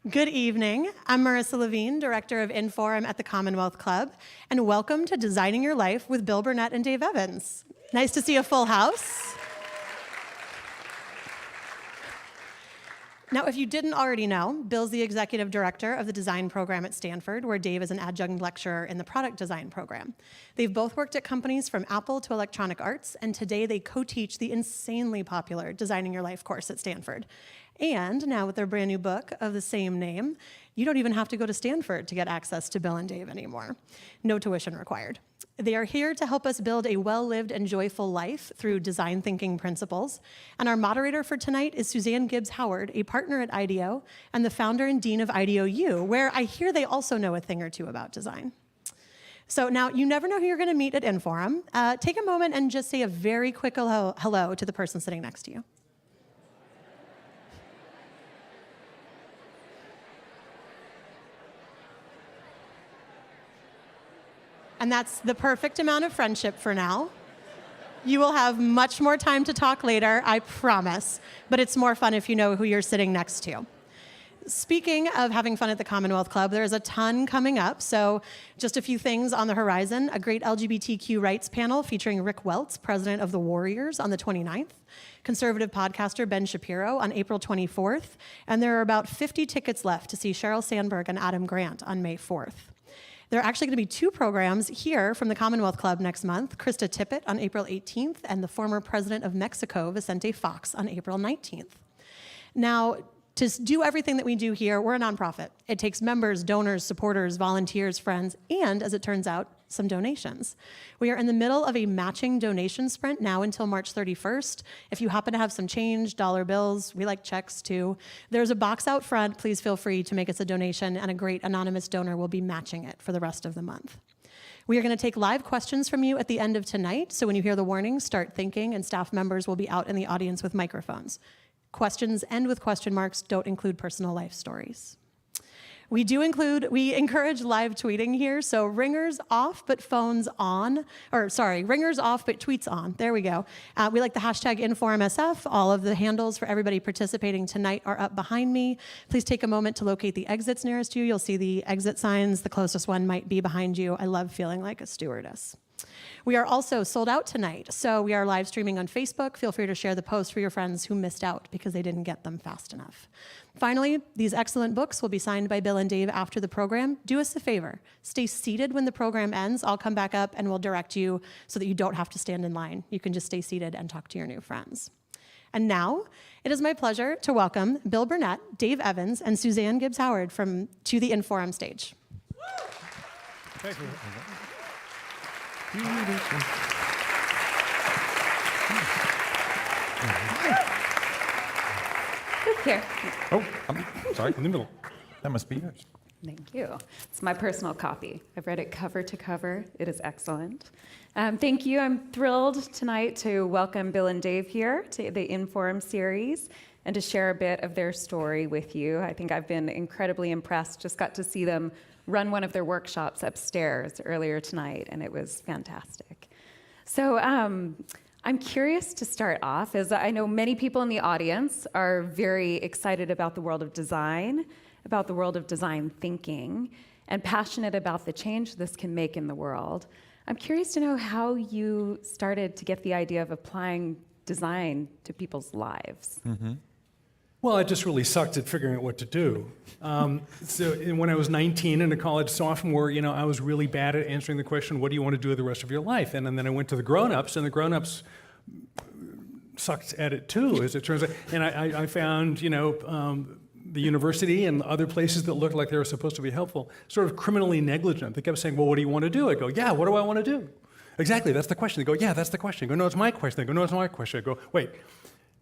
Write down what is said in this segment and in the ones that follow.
Good evening. I'm Marissa Levine, Director of Inforum at the Commonwealth Club, and welcome to Designing Your Life with Bill Burnett and Dave Evans. Nice to see a full house. Now, if you didn't already know, Bill's the Executive Director of the Design Program at Stanford, where Dave is an adjunct lecturer in the Product Design Program. They've both worked at companies from Apple to Electronic Arts, and today they co-teach the insanely popular Designing Your Life course at Stanford. And now with their brand new book of the same name, you don't even have to go to Stanford to get access to Bill and Dave anymore. No tuition required. They are here to help us build a well-lived and joyful life through design thinking principles. And our moderator for tonight is Suzanne Gibbs-Howard, a partner at IDEO and the founder and dean of IDEO U, where I hear they also know a thing or two about design. So now, you never know who you're going to meet at Inforum. Take a moment and just say a very quick hello to the person sitting next to you. And that's the perfect amount of friendship for now. You will have much more time to talk later, I promise, but it's more fun if you know who you're sitting next to. Speaking of having fun at the Commonwealth Club, there's a ton coming up, so just a few things on the horizon. A great LGBTQ rights panel featuring Rick Welts, president of the Warriors, on the 29th, conservative podcaster Ben Shapiro on April 24th, and there are about 50 tickets left to see Sheryl Sandberg and Adam Grant on May 4th. There are actually going to be two programs here from the Commonwealth Club next month, Krista Tippett on April 18th and the former president of Mexico, Vicente Fox, on April 19th. Now, to do everything that we do here, we're a nonprofit. It takes members, donors, supporters, volunteers, friends, and, as it turns out, some donations. We are in the middle of a matching donation sprint now until March 31st. If you happen to have some change, dollar bills, we like checks too, there's a box out front. Please feel free to make us a donation, and a great anonymous donor will be matching it for the rest of the month. We are going to take live questions from you at the end of tonight, so when you hear the warning, start thinking, and staff members will be out in the audience with microphones. Questions end with question marks, don't include personal life stories. We encourage live tweeting here, so ringers off but phones on, ringers off but tweets on, there we go. We like the hashtag InforumSF. All of the handles for everybody participating tonight are up behind me. Please take a moment to locate the exits nearest you. You'll see the exit signs. The closest one might be behind you. I love feeling like a stewardess. We are also sold out tonight, so we are live streaming on Facebook. Feel free to share the post for your friends who missed out because they didn't get them fast enough. Finally, these excellent books will be signed by Bill and Dave after the program. Do us a favor. Stay seated when the program ends. I'll come back up and we'll direct you so that you don't have to stand in line. You can just stay seated and talk to your new friends. And now, it is my pleasure to welcome Bill Burnett, Dave Evans, and Suzanne Gibbs-Howard to the Inforum stage. Thank you. Here. Oh, I'm sorry, in the middle. That must be yours. Thank you. It's my personal copy. I've read it cover to cover. It is excellent. Thank you. I'm thrilled tonight to welcome Bill and Dave here to the Inforum series and to share a bit of their story with you. I think I've been incredibly impressed. Just got to see them run one of their workshops upstairs earlier tonight, and it was fantastic. So I'm curious to start off, as I know many people in the audience are very excited about the world of design, about the world of design thinking, and passionate about the change this can make in the world. I'm curious to know how you started to get the idea of applying design to people's lives. Mm-hmm. Well, I just really sucked at figuring out what to do. So when I was 19 and a college sophomore, I was really bad at answering the question, what do you want to do the rest of your life? And then I went to the grown-ups, and the grown-ups sucked at it too, as it turns out. And I found, the university and other places that looked like they were supposed to be helpful, sort of criminally negligent. They kept saying, well, what do you want to do? I go, yeah, what do I want to do? Exactly, that's the question. They go, yeah, that's the question. I go, no, it's my question. They go, no, it's my question. I go, wait.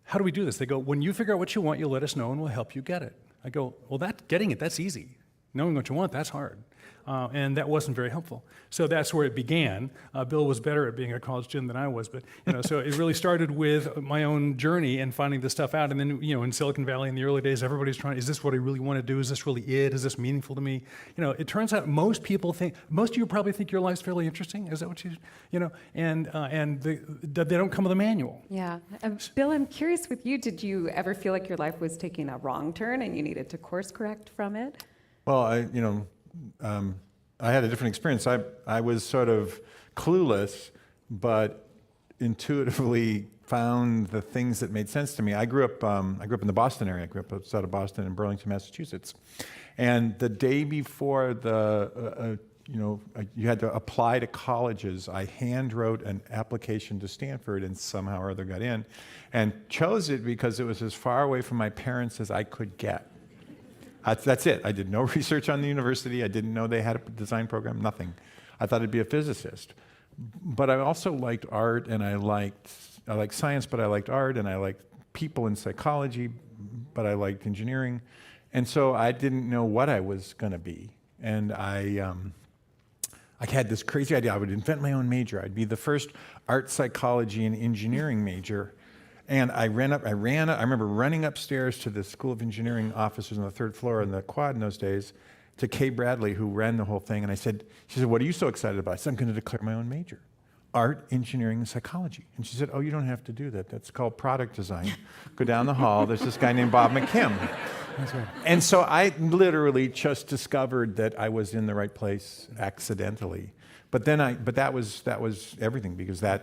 How do we do this? They go, when you figure out what you want, you'll let us know and we'll help you get it. I go, well, getting it, that's easy. Knowing what you want, that's hard. And that wasn't very helpful. So that's where it began. Bill was better at being a college student than I was, but so it really started with my own journey and finding this stuff out. And then in Silicon Valley in the early days, everybody's trying, is this what I really want to do? Is this really it? Is this meaningful to me? It turns out most of you probably think your life's fairly interesting. Is that what and they don't come with a manual. Yeah. Bill, I'm curious with you, did you ever feel like your life was taking a wrong turn and you needed to course correct from it? Well, I had a different experience. I was sort of clueless, but intuitively found the things that made sense to me. I grew up in the Boston area. I grew up outside of Boston in Burlington, Massachusetts. And the day before you had to apply to colleges, I hand wrote an application to Stanford and somehow or other got in, and chose it because it was as far away from my parents as I could get. That's it. I did no research on the university. I didn't know they had a design program, nothing. I thought I'd be a physicist. But I also liked art, and I liked science, but I liked art, and I liked people in psychology, but I liked engineering. And so I didn't know what I was going to be. And I had this crazy idea. I would invent my own major. I'd be the first art, psychology, and engineering major. And I remember running upstairs to the School of Engineering offices on the 3rd floor in the quad in those days to Kay Bradley, who ran the whole thing. And she said, what are you so excited about? I said, I'm going to declare my own major, art, engineering, and psychology. And she said, oh, you don't have to do that. That's called product design. Go down the hall. There's this guy named Bob McKim. That's right. And so I literally just discovered that I was in the right place accidentally. But that was everything, because then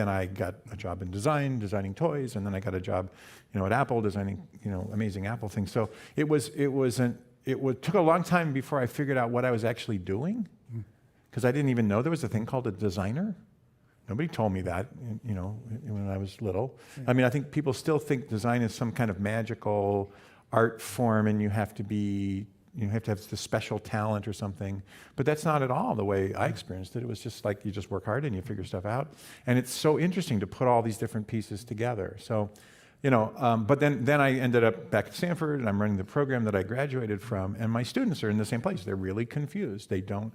I got a job in designing toys, and then I got a job, at Apple designing, amazing Apple things. So it took a long time before I figured out what I was actually doing, because I didn't even know there was a thing called a designer. Nobody told me that, when I was little. I mean, I think people still think design is some kind of magical art form, and you have to have this special talent or something. But that's not at all the way I experienced it. It was just like you just work hard and you figure stuff out. And it's so interesting to put all these different pieces together. So, but then I ended up back at Stanford, and I'm running the program that I graduated from, and my students are in the same place. They're really confused. They don't,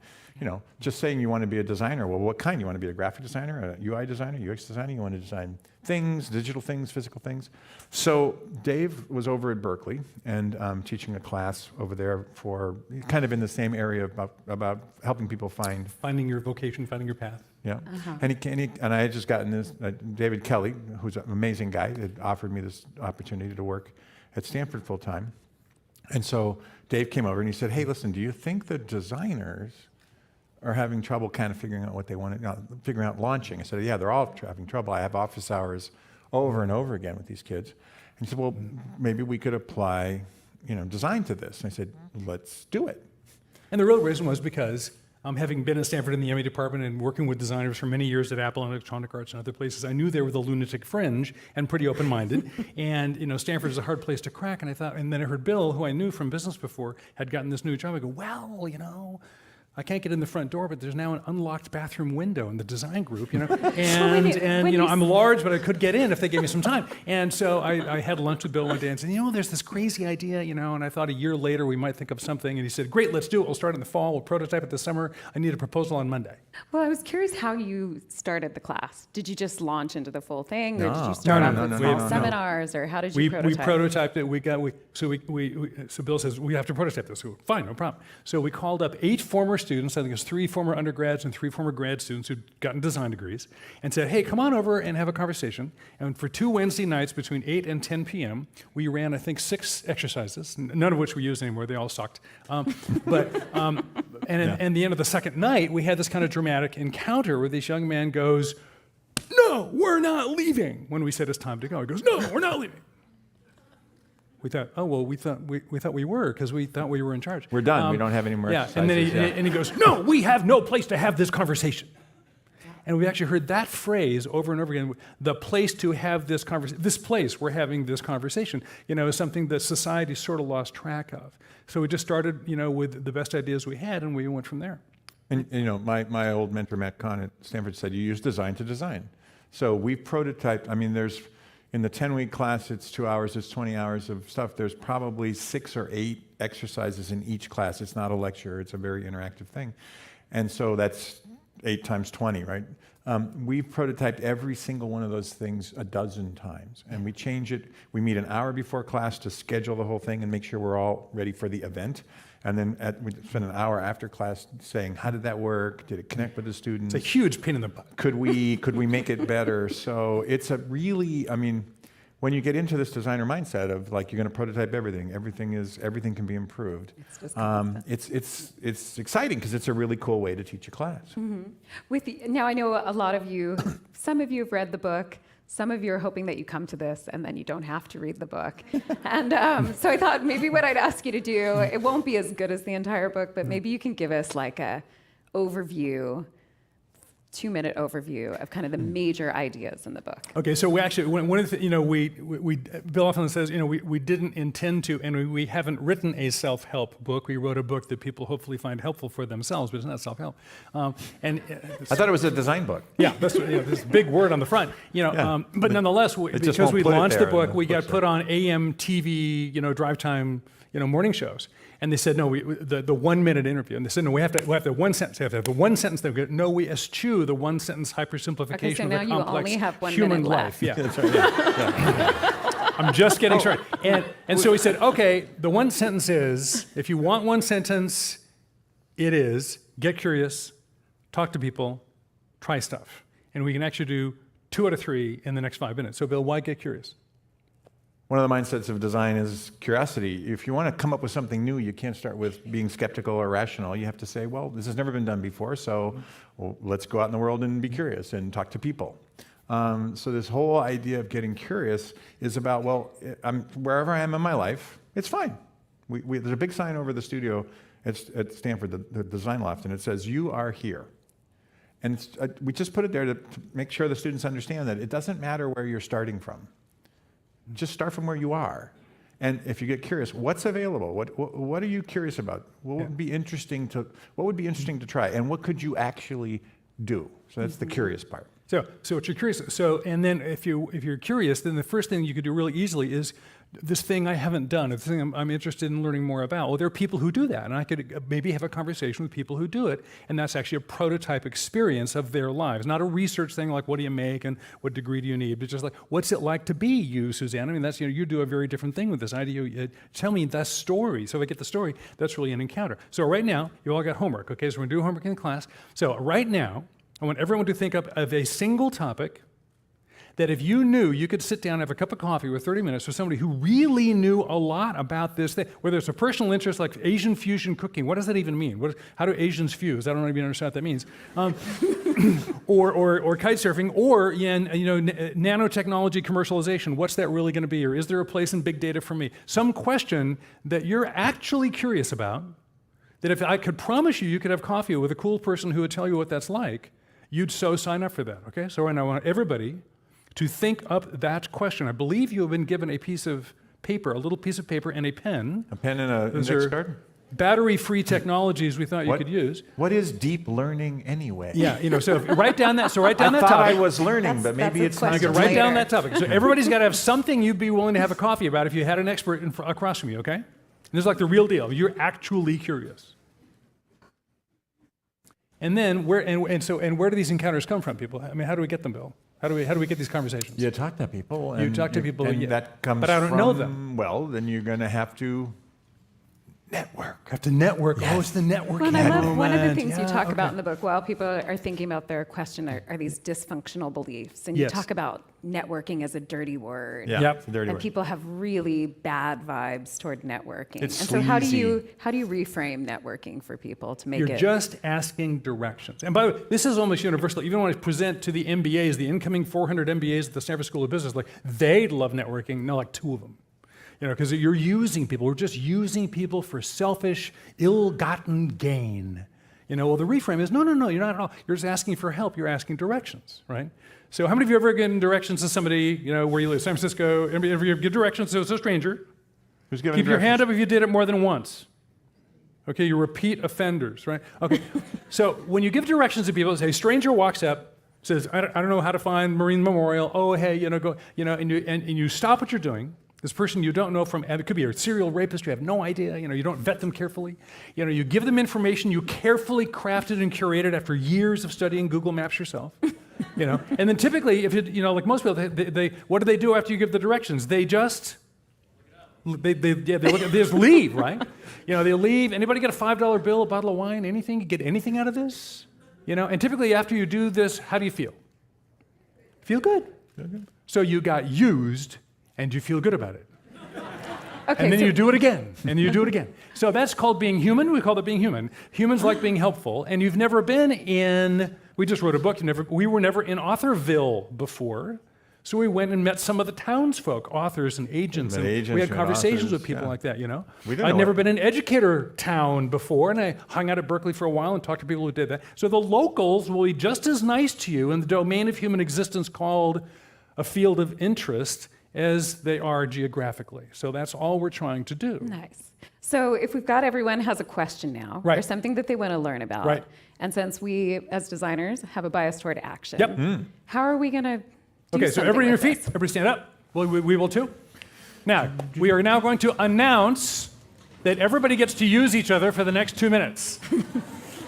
just saying you want to be a designer. Well, what kind? You want to be a graphic designer, a UI designer, UX designer? You want to design things, digital things, physical things? So Dave was over at Berkeley and teaching a class over there for kind of in the same area about helping people finding your vocation, finding your path. Yeah, and I had just gotten this. David Kelly, who's an amazing guy, had offered me this opportunity to work at Stanford full time, and so Dave came over and he said, "Hey, listen, do you think the designers are having trouble kind of figuring out what they want to, figuring out launching?" I said, "Yeah, they're all having trouble. I have office hours over and over again with these kids." And he said, "Well, maybe we could apply, design to this." And I said, "Let's do it." And the real reason was because having been at Stanford in the MA department and working with designers for many years at Apple and Electronic Arts and other places, I knew they were the lunatic fringe and pretty open-minded. And Stanford is a hard place to crack. And I thought, and then I heard Bill, who I knew from business before, had gotten this new job. I go, well, I can't get in the front door, but there's now an unlocked bathroom window in the design group, and I'm large, but I could get in if they gave me some time. And so I had lunch with Bill one day and said, there's this crazy idea, and I thought a year later we might think of something. And he said, great, let's do it. We'll start in the fall. We'll prototype it this summer. I need a proposal on Monday. Well, I was curious how you started the class. Did you just launch into the full thing, or No. did you start No, off no, with no, small no, no. seminars, or how did you We prototype? prototyped it. So Bill says, we have to prototype this. We go, fine, no problem. So we called up 8 former students, I think it was 3 former undergrads and 3 former grad students who'd gotten design degrees, and said, hey, come on over and have a conversation. And for 2 Wednesday nights between 8 and 10 p.m., we ran, I think, 6 exercises, none of which we used anymore. They all sucked. And at the end of the second night, we had this kind of dramatic encounter where this young man goes, no, we're not leaving, when we said it's time to go. He goes, no, we're not leaving. We thought, oh, well, we thought we were, because we thought we were in charge. We're done. We don't have any more exercises. And then he goes, no, we have no place to have this conversation. And we actually heard that phrase over and over again. The place to have this conversation, this place we're having this conversation, is something that society sort of lost track of. So we just started, with the best ideas we had, and we went from there. And my old mentor Matt Kahn at Stanford said, you use design to design. So we prototyped. I mean, there's in the 10-week class, it's 2 hours, it's 20 hours of stuff. There's probably 6 or 8 exercises in each class. It's not a lecture, it's a very interactive thing. And so that's 8 times 20, right? We've prototyped every single one of those things a dozen times, and we change it. We meet an hour before class to schedule the whole thing and make sure we're all ready for the event. And then we spend an hour after class saying, how did that work? Did it connect with the students? It's a huge pain in the butt. Could we make it better? So it's a really, I mean, when you get into this designer mindset of like you're going to prototype everything, everything can be improved. It's exciting because it's a really cool way to teach a class. Mm-hmm. Now I know a lot of you, some of you have read the book. Some of you are hoping that you come to this and then you don't have to read the book. And so I thought maybe what I'd ask you to do, it won't be as good as the entire book, but maybe you can give us like a overview, 2-minute overview of kind of the major ideas in the book. Okay, so we actually, one of the, Bill often says, we didn't intend to, and we haven't written a self-help book. We wrote a book that people hopefully find helpful for themselves, but it's not self-help. I thought it was a design book. Yeah, that's this big word on the front. But nonetheless, because we launched the book, we got put on AM TV, drive time, morning shows. And they said, no, the 1-minute interview. And they said, no, we have to have one sentence. We have to have the one sentence. They go, no, we eschew the one sentence hypersimplification of the complex human life. Yeah, that's right. Yeah. I'm just getting started. And so we said, okay, the one sentence is, if you want one sentence, it is get curious, talk to people, try stuff. And we can actually do 2 out of 3 in the next 5 minutes. So Bill, why get curious? One of the mindsets of design is curiosity. If you want to come up with something new, you can't start with being skeptical or rational. You have to say, well, this has never been done before, so let's go out in the world and be curious and talk to people. So this whole idea of getting curious is about, well, wherever I am in my life, it's fine. There's a big sign over the studio at Stanford, the design loft, and it says, you are here. And we just put it there to make sure the students understand that it doesn't matter where you're starting from. Just start from where you are. And if you get curious, what's available? What are you curious about? What would be interesting to try? And what could you actually do? So that's the curious part. So what you're curious. And then if you're curious, then the first thing you could do really easily is this thing I haven't done, this thing I'm interested in learning more about. Well, there are people who do that, and I could maybe have a conversation with people who do it, and that's actually a prototype experience of their lives, not a research thing like what do you make and what degree do you need, but just like what's it like to be you, Suzanne? I mean, that's you do a very different thing with this idea. Tell me that story. So if I get the story, that's really an encounter. So right now, you all got homework. Okay, so we're gonna do homework in class. So right now, I want everyone to think of a single topic that if you knew, you could sit down and have a cup of coffee with 30 minutes with somebody who really knew a lot about this thing, whether it's a personal interest like Asian fusion cooking. What does that even mean? How do Asians fuse? I don't even understand what that means. Or kite surfing, or nanotechnology commercialization. What's that really going to be? Or is there a place in big data for me? Some question that you're actually curious about, that if I could promise you could have coffee with a cool person who would tell you what that's like, you'd so sign up for that, okay? So right now I want everybody to think up that question. I believe you have been given a piece of paper, a little piece of paper and a pen. A pen and an index card? Battery-free technologies we thought you could use. What is deep learning anyway? Yeah, so write down that topic. I thought I was learning, but maybe it's not. You could write down that topic. So everybody's got to have something you'd be willing to have a coffee about if you had an expert across from you, okay? And this is like the real deal. You're actually curious. And then where do these encounters come from, people? I mean, how do we get them, Bill? How do we get these conversations? You talk to people. And that comes but I don't know them. Well, then you're going to have to network. Have to network. Yes. Oh, it's the networking. Well, I love one of the things you talk about in the book while people are thinking about their question are these dysfunctional beliefs. And you talk about networking as a dirty word. Yeah, it's a dirty word. And people have really bad vibes toward networking. It's and sleazy. so how do you reframe networking for people to make You're just asking directions. And by the way, this is almost universal. Even when I present to the MBAs, the incoming 400 MBAs at the Stanford School of Business, like they love networking, no, like 2 of them. Because you're using people. We're just using people for selfish, ill-gotten gain. Well, the reframe is, no, you're not at all. You're just asking for help. You're asking directions, right? So how many of you ever given directions to somebody, where you live, San Francisco, ever give directions to a stranger? Who's giving Keep your hand up if you did it more than once. Okay, you're repeat offenders, right? Okay, so when you give directions to people, say, a stranger walks up, says, I don't know how to find Marine Memorial. Oh, hey, go, and you stop what you're doing. This person you don't know from, it could be a serial rapist, you have no idea, you don't vet them carefully. You give them information you carefully crafted and curated after years of studying Google Maps yourself. And then typically, if like most people, they what do they do after you give the directions? They just, they just leave, right? They leave. Anybody get a $5 bill, a bottle of wine, anything? You get anything out of this? And typically after you do this, how do you feel? Feel good. So you got used, and you feel good about it. Okay, and then you do it again, and you do it again. So that's called being human. We call it being human. Humans like being helpful, and you've never been in, we just wrote a book, we were never in Authorville before, so we went and met some of the townsfolk, authors and agents, and we had conversations with people like that, I'd never been in Educator Town before, and I hung out at Berkeley for a while and talked to people who did that. So the locals will be just as nice to you in the domain of human existence called a field of interest as they are geographically. So that's all we're trying to do. Nice. So if we've got everyone has a question now, Right. or something that they want to learn about, Right. and since we, as designers, have a bias toward action, Yep. how are we going to do Okay, so something everybody on your with feet. this? Everybody stand up. We will too. Now, we are now going to announce that everybody gets to use each other for the next 2 minutes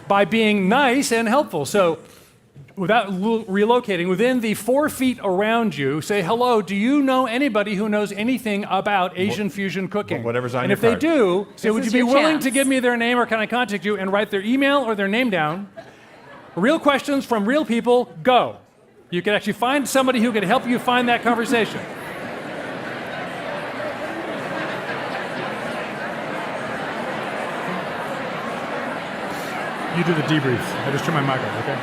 by being nice and helpful. So without relocating, within the 4 feet around you, say, hello, do you know anybody who knows anything about Asian fusion cooking? Whatever's on and your if they card. do, say, would you is be your willing chance. to give me their name, or can I contact you, and write their email or their name down? Real questions from real people, go. You can actually find somebody who can help you find that conversation. You do the debrief. I just turn my mic on, okay?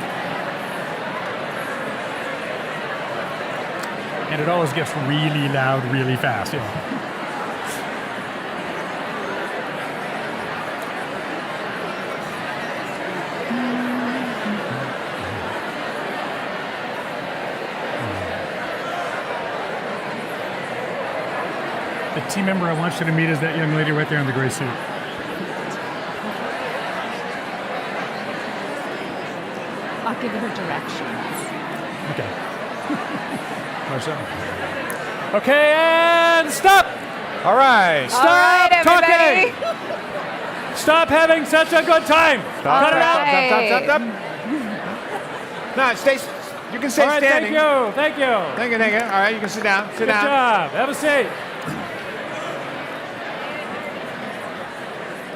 And it always gets really loud, really fast. The team member I want you to meet is that young lady right there in the gray suit. I'll give her directions. Okay. Okay, and stop! All right. Stop All right, everybody. talking! Stop having such a good time! Cut it out! Stop. No, stay. You can stay All right, standing. thank you. Thank you. All right, you can sit down. Sit Good down. job. Have a seat.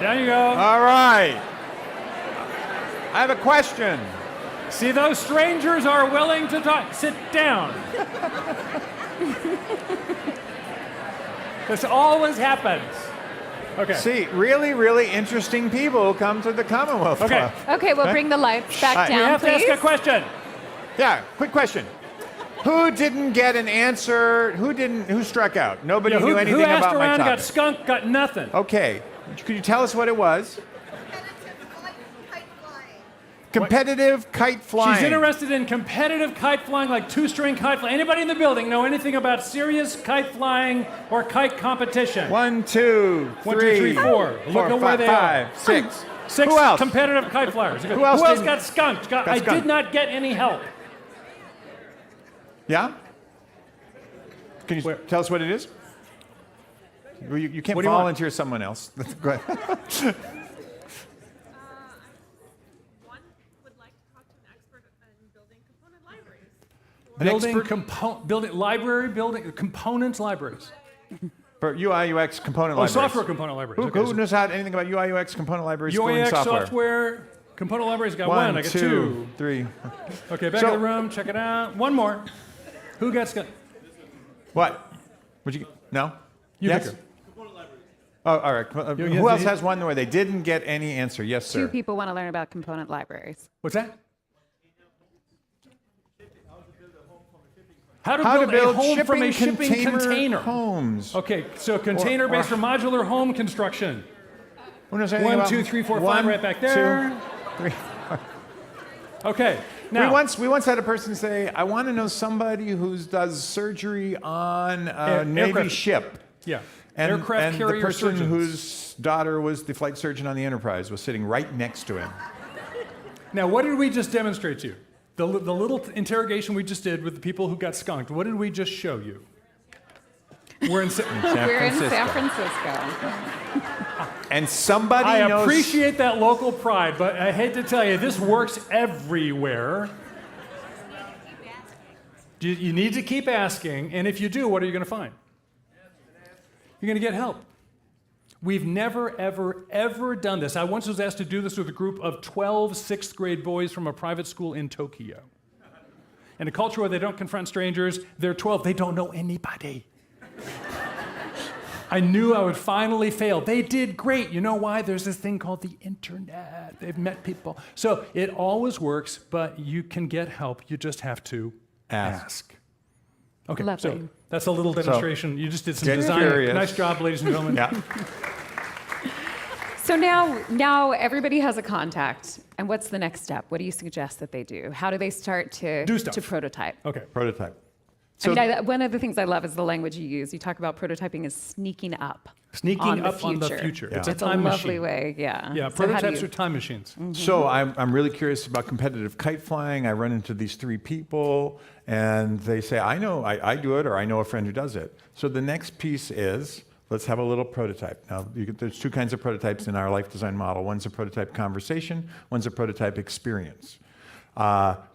Down you go. All right. I have a question. See, those strangers are willing to talk. Sit down. This always happens. Okay. See, really, really interesting people come to the Commonwealth Okay. Club. Okay, we'll bring the lights back Hi. You down, have please. to ask a question. Yeah, quick question. Who didn't get an answer? Who struck out? Nobody knew anything who asked about my around, topic. got skunked, got nothing. Okay. Could you tell us what it was? Competitive kite flying. She's interested in competitive kite flying, like two-string kite flying. Anybody in the building know anything about serious kite flying or kite competition? 1, 2, 3, 1, 2, 3, 4. Look at where they are. 5, 6. 6 Who else? competitive kite flyers. Who else didn't- got skunked? I skunked? did not get any help. Yeah? Can you tell us what it is? Well, you can't What do you want? volunteer someone else. Go ahead. One would like to talk to an expert in building component libraries. Building components libraries. For UI UX component Oh, libraries. software component libraries. Who knows anything about UI UX component libraries? schooling UAX software. software component libraries got one. I got 2. 3. Okay, back So- of the room. Check it out. One more. Who got skunked? What? Would you? No. You yes. pick her. Oh, all right. Who else has one where they didn't get any answer? Yes, sir. 2 people want to learn about component libraries. What's that? How to How to build a build home from a shipping container. homes. Okay, so container-based or modular home construction. Who knows anything 1, about 2, 3, 4, 5, 1, right back there. 2, 3. Okay, now. We once had a person say, "I want to know somebody who does surgery on a Navy aircraft. ship." Yeah, And, aircraft and carrier the person surgeons. whose daughter was the flight surgeon on the Enterprise was sitting right next to him. Now, what did we just demonstrate to you? The little interrogation we just did with the people who got skunked, what did we just show you? We're in San Francisco. And somebody I knows... appreciate that local pride, but I hate to tell you, this works everywhere. You need to keep asking, and if you do, what are you going to find? You're going to get help. We've never, ever, ever done this. I once was asked to do this with a group of 12 sixth grade boys from a private school in Tokyo. In a culture where they don't confront strangers, they're 12, they don't know anybody. I knew I would finally fail. They did great. You know why? There's this thing called the internet. They've met people. So it always works, but you can get help. You just have to ask. Okay, Lovely. so that's a little demonstration. You just did some get design. curious. Nice job, ladies and gentlemen. Yeah. So now everybody has a contact. And what's the next step? What do you suggest that they do? How do they start to prototype? Okay. Prototype. So, one of the things I love is the language you use. You talk about prototyping as sneaking up. Sneaking up on the future. Yeah. It's a It's time a lovely machine. way, yeah. Yeah, So how do prototypes you- are time machines. So I'm really curious about competitive kite flying. I run into these three people, and they say, I know, I do it, or I know a friend who does it. So the next piece is, let's have a little prototype. Now, there's two kinds of prototypes in our life design model. One's a prototype conversation, one's a prototype experience.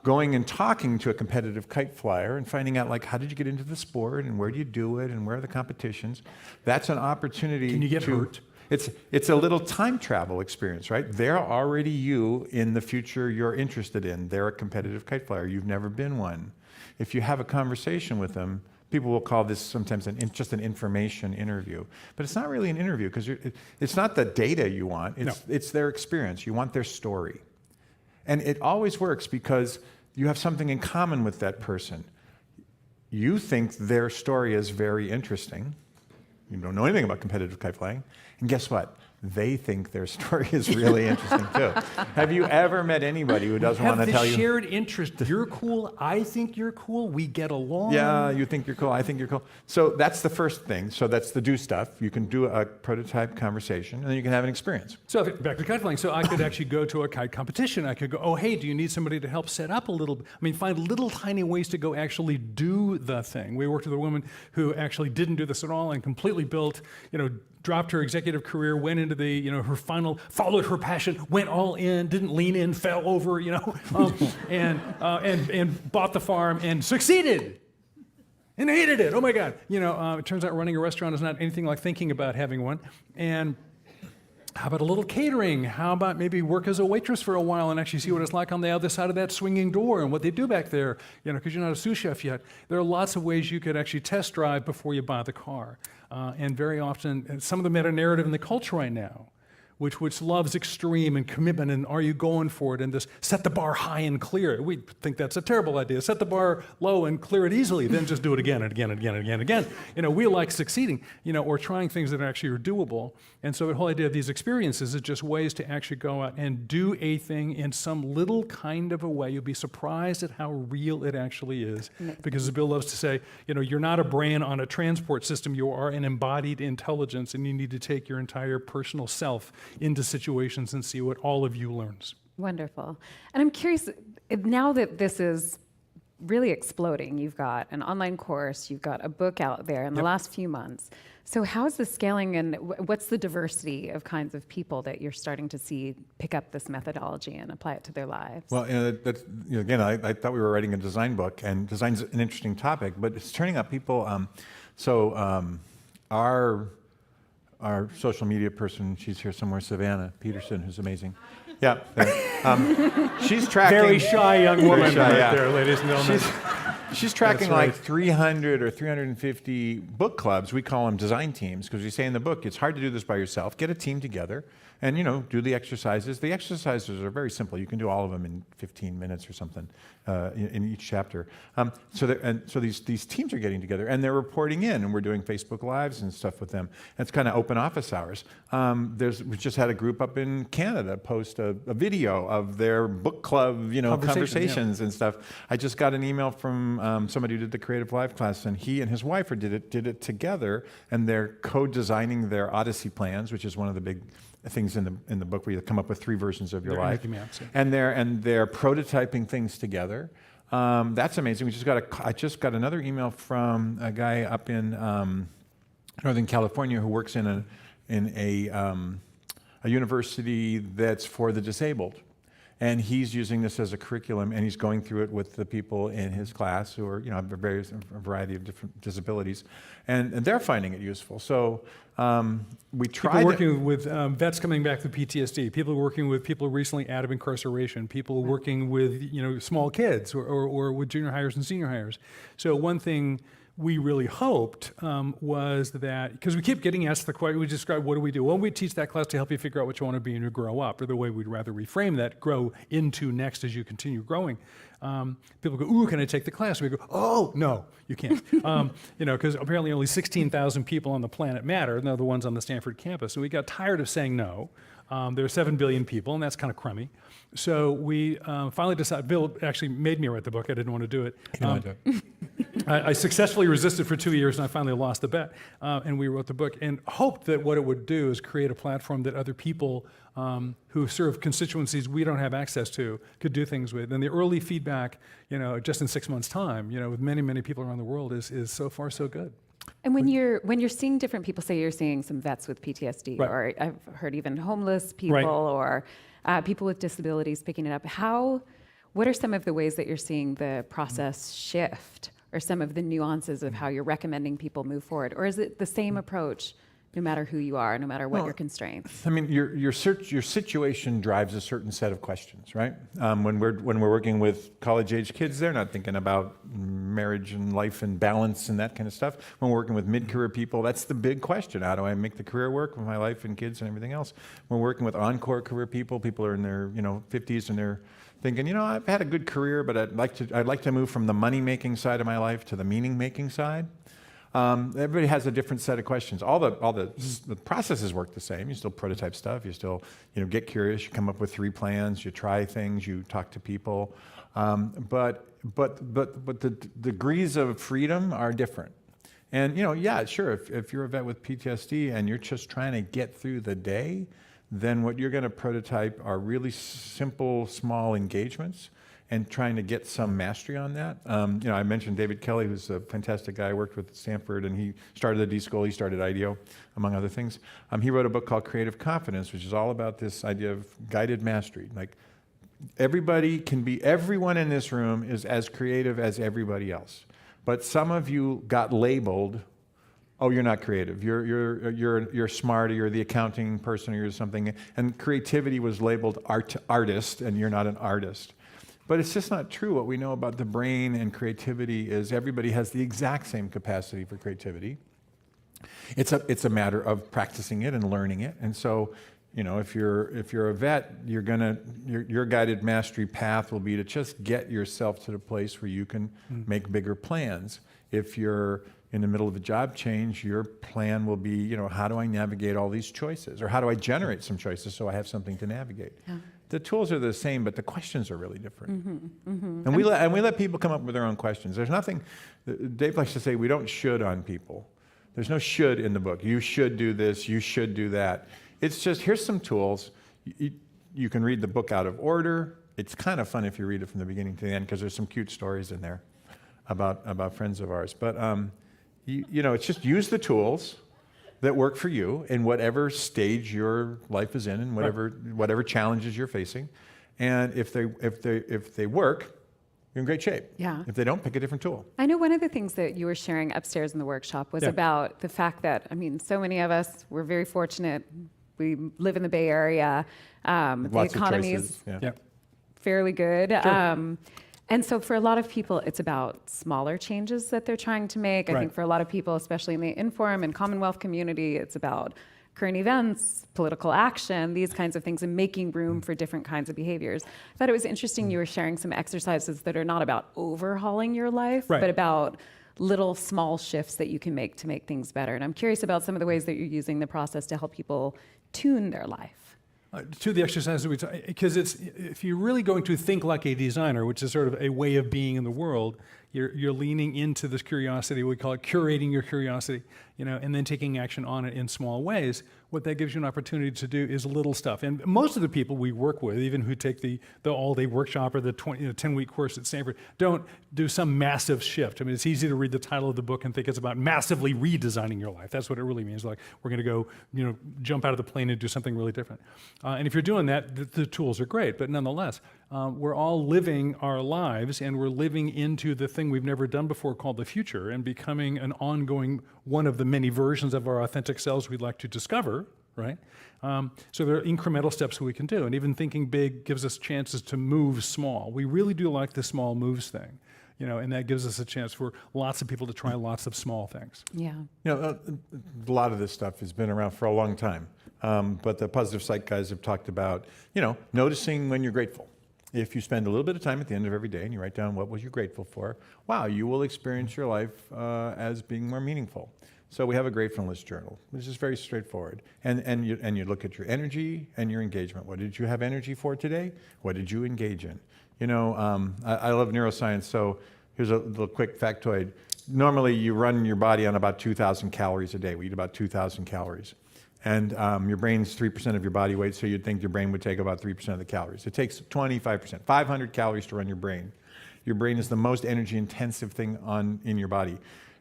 Going and talking to a competitive kite flyer and finding out, like, how did you get into the sport, and where do you do it, and where are the competitions? That's an opportunity. Can you get to, hurt? It's a little time travel experience, right? They're already you in the future you're interested in. They're a competitive kite flyer. You've never been one. If you have a conversation with them, people will call this sometimes just an information interview. But it's not really an interview, because it's not the data you want. It's their experience. You want their story. And it always works because you have something in common with that person. You think their story is very interesting. You don't know anything about competitive kite flying. And guess what? They think their story is really interesting too. Have you ever met anybody who doesn't want to tell you? Have the shared interest. You're cool. I think you're cool. We get along. Yeah, you think you're cool. I think you're cool. So that's the first thing. So that's the do stuff. You can do a prototype conversation, and then you can have an experience. So back to kite flying. So I could actually go to a kite competition. I could go, oh, hey, do you need somebody to help set up a little? I mean, find little tiny ways to go actually do the thing. We worked with a woman who actually didn't do this at all and completely built, dropped her executive career, went into the, her final, followed her passion, went all in, didn't lean in, fell over, and bought the farm and succeeded. And hated it. Oh my God. It turns out running a restaurant is not anything like thinking about having one. And how about a little catering? How about maybe work as a waitress for a while and actually see what it's like on the other side of that swinging door and what they do back there, because you're not a sous chef yet. There are lots of ways you could actually test drive before you buy the car. And very often, and some of the meta-narrative in the culture right now, which loves extreme and commitment and are you going for it and this set the bar high and clear it. We think that's a terrible idea. Set the bar low and clear it easily, then just do it again and again and again and again and again. We like succeeding, or trying things that actually are doable. And so the whole idea of these experiences is just ways to actually go out and do a thing in some little kind of a way. You'll be surprised at how real it actually is. Because as Bill loves to say, you're not a brain on a transport system, you are an embodied intelligence, and you need to take your entire personal self into situations and see what all of you learns. Wonderful. And I'm curious, now that this is really exploding, you've got an online course, you've got a book out there in the last few months. So how is the scaling and what's the diversity of kinds of people that you're starting to see pick up this methodology and apply it to their lives? Well, again, I thought we were writing a design book, and design's an interesting topic, but it's turning out people. Our social media person, she's here somewhere, Savannah Peterson, who's amazing. Yeah, she's tracking. Very shy young woman there, ladies and gentlemen. She's tracking That's right. like 300 or 350 book clubs. We call them design teams because we say in the book, it's hard to do this by yourself. Get a team together and, do the exercises. The exercises are very simple. You can do all of them in 15 minutes or something in each chapter. So these teams are getting together and they're reporting in, and we're doing Facebook Lives and stuff with them. It's kind of open office hours. We just had a group up in Canada post a video of their book club, conversations and stuff. I just got an email from from somebody who did the Creative Life class, and he and his wife did it together, and they're co-designing their Odyssey plans, which is one of the big things in the book where you come up with 3 versions of your life, maps, yeah. and they're prototyping things together. That's amazing. I just got another email from a guy up in Northern California who works in a university that's for the disabled. And he's using this as a curriculum, and he's going through it with the people in his class who are, have a variety of different disabilities, and they're finding it useful. So we try. People working with vets coming back with PTSD. People working with people recently out of incarceration. People working with small kids or with junior hires and senior hires. So one thing we really hoped was that, because we keep getting asked the question, we describe what do we do? Well, we teach that class to help you figure out what you want to be and you grow up, or the way we'd rather reframe that, grow into next as you continue growing. People go, ooh, can I take the class? We go, oh, no, you can't. Because apparently only 16,000 people on the planet matter, and they're the ones on the Stanford campus. So we got tired of saying no. There are 7 billion people, and that's kind of crummy. So we finally decided, Bill actually made me write the book. I didn't want to do it. I successfully resisted for 2 years, and I finally lost the bet. And we wrote the book and hoped that what it would do is create a platform that other people who serve constituencies we don't have access to could do things with. And the early feedback, just in 6 months' time, with many, many people around the world is so far so good. And when you're seeing different people, say you're seeing some vets with PTSD, Right. or I've heard even homeless people, Right. or people with disabilities picking it up, what are some of the ways that you're seeing the process shift, or some of the nuances of how you're recommending people move forward? Or is it the same approach no matter who you are, no matter what your constraints? I mean, your situation drives a certain set of questions, right? When we're working with college-age kids, they're not thinking about marriage and life and balance and that kind of stuff. When we're working with mid-career people, that's the big question. How do I make the career work with my life and kids and everything else? When we're working with encore career people are in their 50s and they're thinking, I've had a good career, but I'd like to move from the money-making side of my life to the meaning-making side. Everybody has a different set of questions. All the processes work the same. You still prototype stuff. You still get curious. You come up with 3 plans. You try things. You talk to people. But the degrees of freedom are different. And sure. If you're a vet with PTSD and you're just trying to get through the day, then what you're going to prototype are really simple, small engagements, and trying to get some mastery on that. I mentioned David Kelly, who's a fantastic guy. I worked with at Stanford, and he started the D School. He started IDEO, among other things. He wrote a book called Creative Confidence, which is all about this idea of guided mastery. Like, everyone in this room is as creative as everybody else. But some of you got labeled, oh, you're not creative. You're smart, or you're the accounting person, or you're something. And creativity was labeled artist, and you're not an artist. But it's just not true. What we know about the brain and creativity is everybody has the exact same capacity for creativity. It's a matter of practicing it and learning it. And so, if you're a vet, your guided mastery path will be to just get yourself to the place where you can make bigger plans. If you're in the middle of a job change, your plan will be, how do I navigate all these choices, or how do I generate some choices so I have something to navigate? Yeah. The tools are the same, but the questions are really different. Mm-hmm, mm-hmm. And we let people come up with their own questions. There's nothing. Dave likes to say we don't should on people. There's no should in the book. You should do this. You should do that. It's just, here's some tools. You can read the book out of order. It's kind of fun if you read it from the beginning to the end, because there's some cute stories in there about friends of ours. But it's just use the tools that work for you in whatever stage your life is in, and whatever challenges you're facing. And if they work, you're in great shape. Yeah. If they don't, pick a different tool. I know one of the things that you were sharing upstairs in the workshop was about the fact that, so many of us, we're very fortunate. We live in the Bay Area. The economy is fairly good. Sure. And so for a lot of people, it's about smaller changes that they're trying to make. I think for a lot of people, especially in the Inform and Commonwealth community, it's about current events, political action, these kinds of things, and making room for different kinds of behaviors. I thought it was interesting you were sharing some exercises that are not about overhauling your life, but about little small shifts that you can make to make things better. And I'm curious about some of the ways that you're using the process to help people tune their life. To the exercises because if you're really going to think like a designer, which is sort of a way of being in the world, You're leaning into this curiosity. We call it curating your curiosity, and then taking action on it in small ways. What that gives you an opportunity to do is little stuff. And most of the people we work with, even who take the all-day workshop or the 10-week course at Stanford, don't do some massive shift. I mean, it's easy to read the title of the book and think it's about massively redesigning your life. That's what it really means. Like, we're going to go, jump out of the plane and do something really different. And if you're doing that, the tools are great. But nonetheless, we're all living our lives, and we're living into the thing we've never done before called the future, and becoming an ongoing one of the many versions of our authentic selves we'd like to discover, right? So there are incremental steps we can do, and even thinking big gives us chances to move small. We really do like the small moves thing, and that gives us a chance for lots of people to try lots of small things. Yeah. A lot of this stuff has been around for a long time, but the positive psych guys have talked about, noticing when you're grateful. If you spend a little bit of time at the end of every day and you write down what was you grateful for, wow, you will experience your life as being more meaningful. So we have a gratefulness journal, which is very straightforward. And you look at your energy and your engagement. What did you have energy for today? What did you engage in? I love neuroscience, so here's a little quick factoid. Normally you run your body on about 2,000 calories a day. We eat about 2,000 calories. And your brain's 3% of your body weight, so you'd think your brain would take about 3% of the calories. It takes 25%, 500 calories to run your brain. Your brain is the most energy-intensive thing in your body.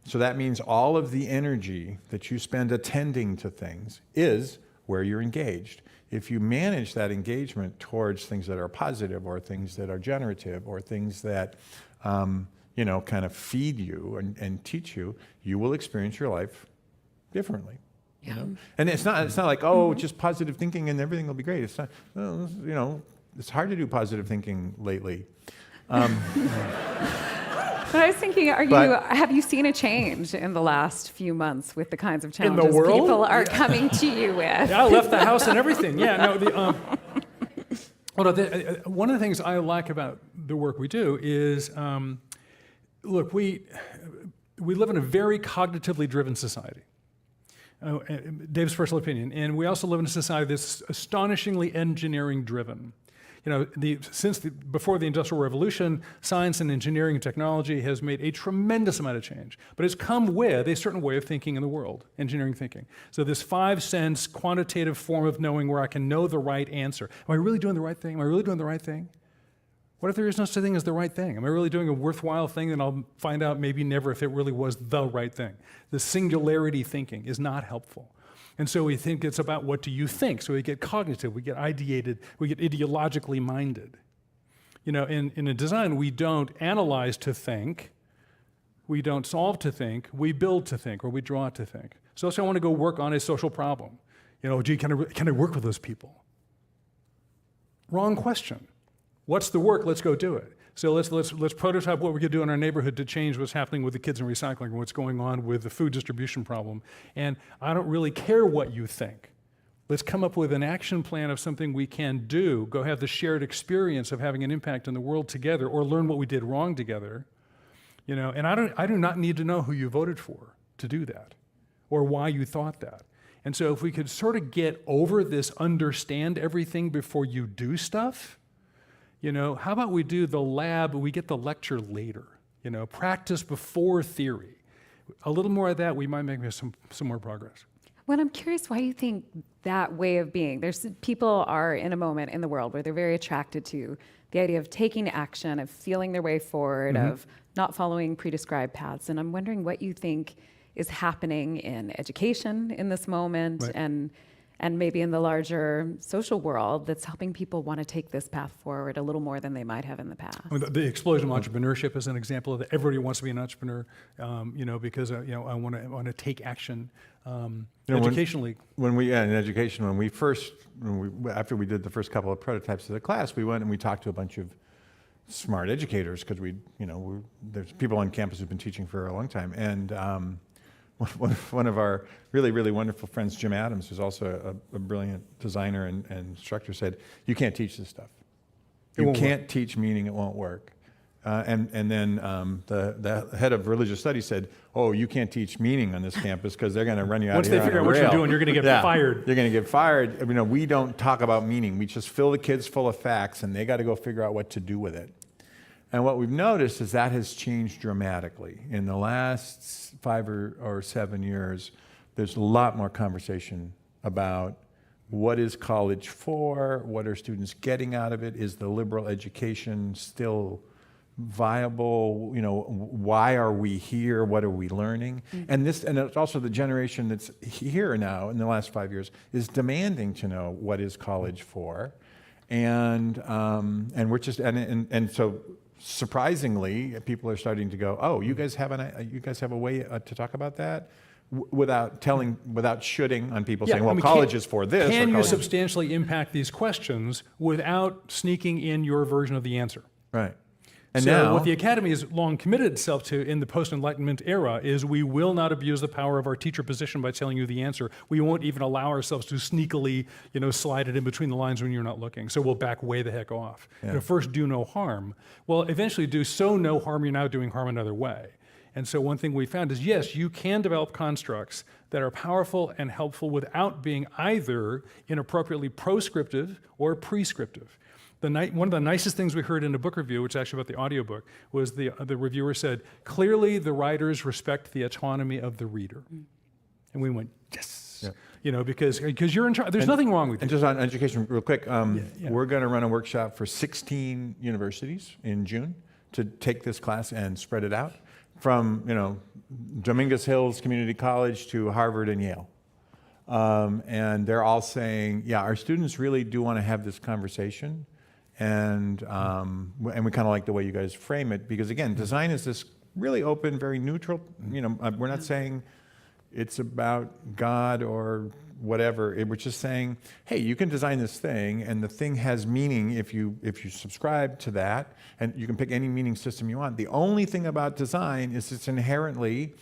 So that means all of the energy that you spend attending to things is where you're engaged. If you manage that engagement towards things that are positive, or things that are generative, or things that kind of feed you and teach you, you will experience your life differently. Yeah. And it's not like, just positive thinking and everything will be great. It's not, it's hard to do positive thinking lately. But I was thinking, have you seen a change in the last few months with the kinds of challenges world? people are coming to you with? Yeah, I left the house and everything. Yeah, no. One of the things I like about the work we do is, look, we live in a very cognitively driven society. Dave's personal opinion. And we also live in a society that's astonishingly engineering driven. Before the Industrial Revolution, science and engineering and technology has made a tremendous amount of change. But it's come with a certain way of thinking in the world, engineering thinking. So this 5-sense quantitative form of knowing where I can know the right answer. Am I really doing the right thing? Am I really doing the right thing? What if there is no such thing as the right thing? Am I really doing a worthwhile thing? And I'll find out maybe never if it really was the right thing. The singularity thinking is not helpful. And so we think it's about what do you think. So we get cognitive, we get ideated, we get ideologically minded. In a design, we don't analyze to think, we don't solve to think, we build to think, or we draw to think. So let's say I want to go work on a social problem. Can I work with those people? Wrong question. What's the work? Let's go do it. So let's prototype what we could do in our neighborhood to change what's happening with the kids in recycling, or what's going on with the food distribution problem. And I don't really care what you think. Let's come up with an action plan of something we can do, go have the shared experience of having an impact in the world together, or learn what we did wrong together. And I do not need to know who you voted for to do that, or why you thought that. And so if we could sort of get over this understand everything before you do stuff, how about we do the lab, we get the lecture later, practice before theory. A little more of that, we might make some more progress. Well, I'm curious why you think that way of being. People are in a moment in the world where they're very attracted to the idea of taking action, of feeling their way forward, of not following prescribed paths. And I'm wondering what you think is happening in education in this moment, right, and maybe in the larger social world that's helping people want to take this path forward a little more than they might have in the past. The explosion of entrepreneurship is an example of that. Everybody wants to be an entrepreneur, because I want to take action educationally. In education, after we did the first couple of prototypes of the class, we went and we talked to a bunch of smart educators, because there's people on campus who've been teaching for a long time, and one of our really, really wonderful friends, Jim Adams, who's also a brilliant designer and instructor, said, you can't teach this stuff. You can't teach meaning, it won't work. And then the head of religious studies said, you can't teach meaning on this campus because they're going to run you out of here. Once they figure out what you're doing, you're going to get fired. You're going to get fired. We don't talk about meaning. We just fill the kids full of facts, and they got to go figure out what to do with it. And what we've noticed is that has changed dramatically. In the last 5 or 7 years, there's a lot more conversation about what is college for, what are students getting out of it, is the liberal education still viable, why are we here, what are we learning? And it's also the generation that's here now in the last 5 years is demanding to know what is college for. And we're just, and so surprisingly, people are starting to go, oh, you guys have a way to talk about that? Without shooting on people saying, well, college is for this. Can you substantially impact these questions without sneaking in your version of the answer? Right. And so now, what the Academy has long committed itself to in the post-Enlightenment era is we will not abuse the power of our teacher position by telling you the answer. We won't even allow ourselves to sneakily, slide it in between the lines when you're not looking. So we'll back way the heck off. Yeah. First, do no harm. Well, eventually do so no harm, you're now doing harm another way. And so one thing we found is, yes, you can develop constructs that are powerful and helpful without being either inappropriately proscriptive or prescriptive. One of the nicest things we heard in a book review, which is actually about the audiobook, was the reviewer said, clearly the writers respect the autonomy of the reader. And we went, yes. Yeah. Because you're in charge. There's nothing wrong with you. And just on education, real quick, we're going to run a workshop for 16 universities in June to take this class and spread it out from, Dominguez Hills Community College to Harvard and Yale. And they're all saying, yeah, our students really do want to have this conversation. And we kind of like the way you guys frame it, because again, design is this really open, very neutral. We're not saying it's about God or whatever. We're just saying, hey, you can design this thing, and the thing has meaning if you subscribe to that, and you can pick any meaning system you want. The only thing about design is it's inherently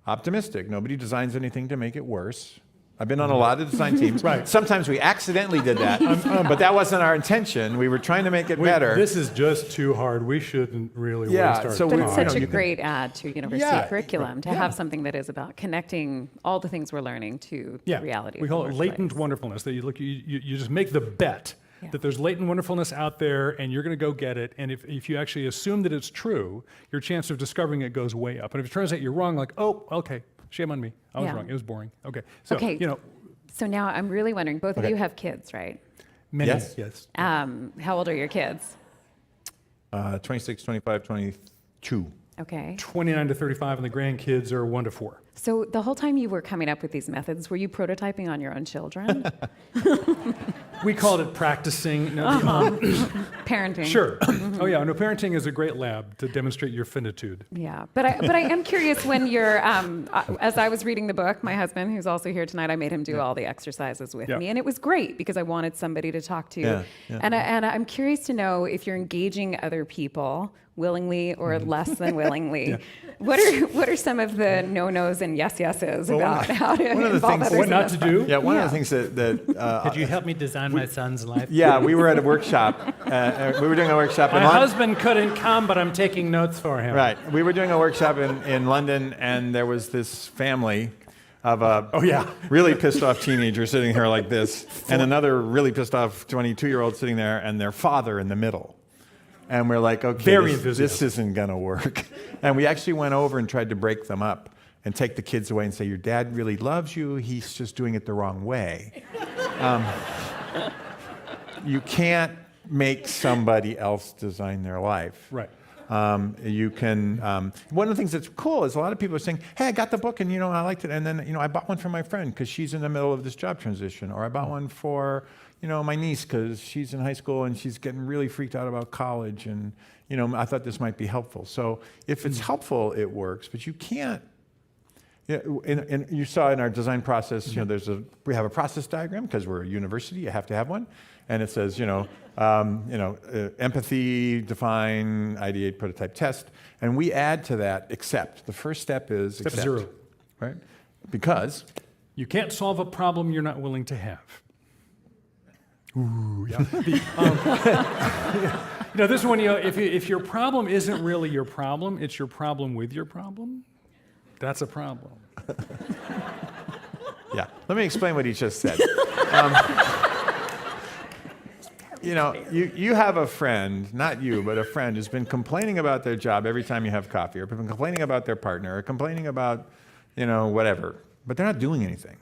optimistic. Nobody designs anything to make it worse. I've been on a lot of design teams. Right. Sometimes we accidentally did that, but that wasn't our intention. We were trying to make it better. This is just too hard. We shouldn't really waste our But time. it's such a great add to university curriculum to have something that is about connecting all the things we're learning to the reality. We call it latent wonderfulness. That you just make the bet that there's latent wonderfulness out there, and you're going to go get it. And if you actually assume that it's true, your chance of discovering it goes way up. And if it turns out you're wrong, like, oh, okay. Shame on me. I was wrong. It was boring. Okay. So, So now I'm really wondering, both of you have kids, right? Many. Yes. How old are your kids? 26, 25, 22. Okay. 29 to 35, and the grandkids are 1 to 4. So the whole time you were coming up with these methods, were you prototyping on your own children? We called it practicing. Parenting. Sure. Oh yeah. No, parenting is a great lab to demonstrate your finitude. Yeah, but I am curious when you're. As I was reading the book, my husband, who's also here tonight, I made him do all the exercises with me, and it was great because I wanted somebody to talk to. And I'm curious to know if you're engaging other people willingly or less than willingly. What are some of the no-nos and yes-yeses about how to involve others? What not to do? Yeah, one of the things that Could you help me design my son's life? Yeah, we were at a workshop. We were doing a workshop in My London. husband couldn't come, but I'm taking notes for him. Right. We were doing a workshop in London, and there was this family of a really pissed off teenager sitting here like this, and another really pissed off 22-year-old sitting there, and their father in the middle. And we're like, okay, this isn't going to work. And we actually went over and tried to break them up and take the kids away and say, your dad really loves you. He's just doing it the wrong way. You can't make somebody else design their life. Right. You can, one of the things that's cool is a lot of people are saying, hey, I got the book and, I liked it. And then, I bought one for my friend because she's in the middle of this job transition. Or I bought one for, my niece because she's in high school and she's getting really freaked out about college. And, I thought this might be helpful. So if it's helpful, it works. But you can't, and you saw in our design process, we have a process diagram because we're a university, you have to have one. And it says, empathy, define, ideate, prototype, test. And we add to that accept. The first step is Step accept. 0. Right? Because you can't solve a problem you're not willing to have. Ooh, yeah. This one, if your problem isn't really your problem, it's your problem with your problem, that's a problem. Yeah. Let me explain what he just said. you have a friend, not you, but a friend who's been complaining about their job every time you have coffee, or been complaining about their partner, or complaining about, whatever, but they're not doing anything,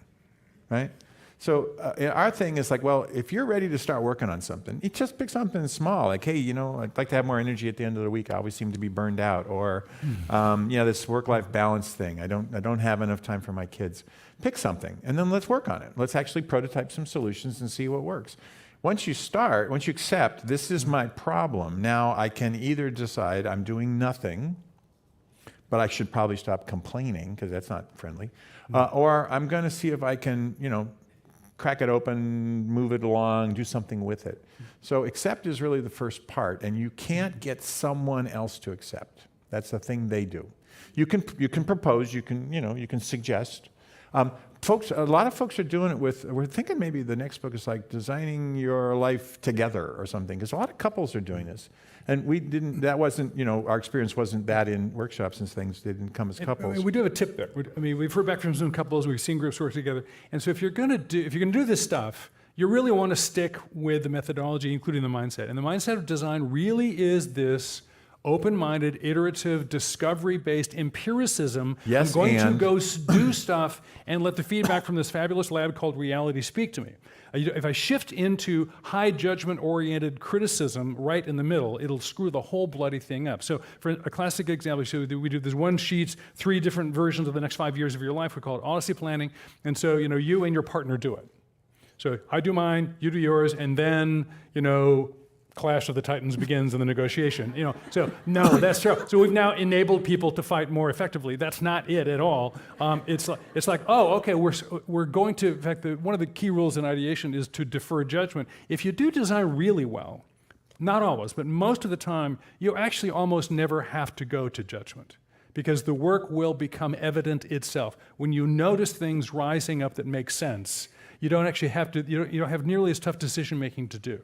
right? So our thing is like, well, if you're ready to start working on something, you just pick something small. Like, hey, I'd like to have more energy at the end of the week. I always seem to be burned out. Or, this work-life balance thing. I don't have enough time for my kids. Pick something, and then let's work on it. Let's actually prototype some solutions and see what works. Once you accept, this is my problem. Now I can either decide I'm doing nothing, but I should probably stop complaining because that's not friendly. Or I'm going to see if I can, crack it open, move it along, do something with it. So accept is really the first part, and you can't get someone else to accept. That's the thing they do. You can propose, you can suggest. A lot of folks are doing it we're thinking maybe the next book is like designing your life together or something, because a lot of couples are doing this. And our experience wasn't that in workshops and things. They didn't come as couples. We do have a tip there. We've heard back from some couples, we've seen groups work together. And so if you're gonna do this stuff, you really want to stick with the methodology, including the mindset. And the mindset of design really is this open-minded, iterative, discovery-based empiricism. Yes, I'm going to go do stuff and let the feedback from this fabulous lab called reality speak to me. If I shift into high judgment-oriented criticism right in the middle, it'll screw the whole bloody thing up. So for a classic example, we do this one sheet, 3 different versions of the next 5 years of your life. We call it Odyssey planning. And so, you and your partner do it. So I do mine, you do yours, and then, Clash of the Titans begins in the negotiation. So no, that's true. So we've now enabled people to fight more effectively. That's not it at all. It's like, oh, okay, we're going to. In fact, one of the key rules in ideation is to defer judgment. If you do design really well, not always, but most of the time, you actually almost never have to go to judgment, because the work will become evident itself. When you notice things rising up that make sense, you don't actually have to. You don't have nearly as tough decision making to do.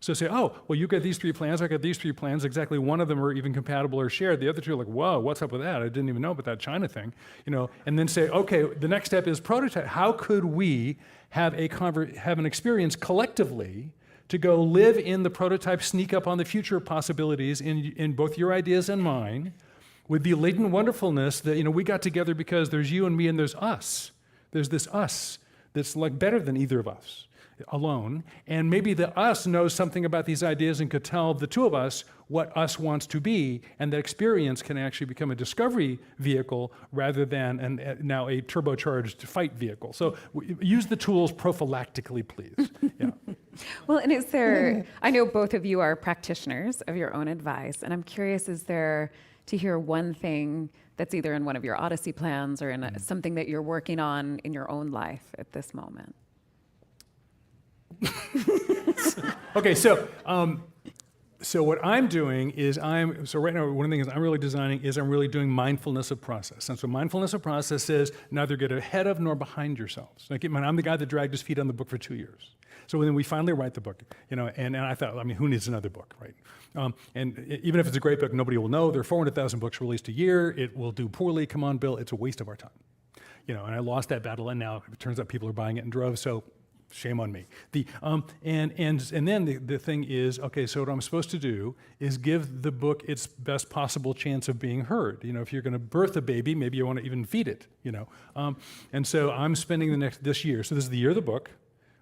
So say, oh, well, you got these 3 plans, I got these 3 plans, exactly one of them are even compatible or shared. The other 2 are like, whoa, what's up with that? I didn't even know about that China thing. And then say, okay, the next step is prototype. How could we have an experience collectively to go live in the prototype, sneak up on the future possibilities in both your ideas and mine, with the latent wonderfulness that, we got together because there's you and me and there's us. There's this us that's like better than either of us alone, and maybe the us knows something about these ideas and could tell the 2 of us what us wants to be, and that experience can actually become a discovery vehicle rather than now a turbocharged fight vehicle. So use the tools prophylactically, please. Yeah. Well, and is there, I know both of you are practitioners of your own advice, and I'm curious, is there to hear one thing that's either in one of your Odyssey plans or in something that you're working on in your own life at this moment? Okay, so what I'm doing is right now one of the things I'm really designing is I'm really doing mindfulness of process. And so mindfulness of process is neither get ahead of nor behind yourselves. Like, I'm the guy that dragged his feet on the book for 2 years. So then we finally write the book, and I thought, who needs another book, right? And even if it's a great book, nobody will know. There are 400,000 books released a year. It will do poorly. Come on, Bill. It's a waste of our time. And I lost that battle, and now it turns out people are buying it in droves. So shame on me. And then the thing is, okay, so what I'm supposed to do is give the book its best possible chance of being heard. If you're going to birth a baby, maybe you want to even feed it. And so I'm spending this year. So this is the year of the book,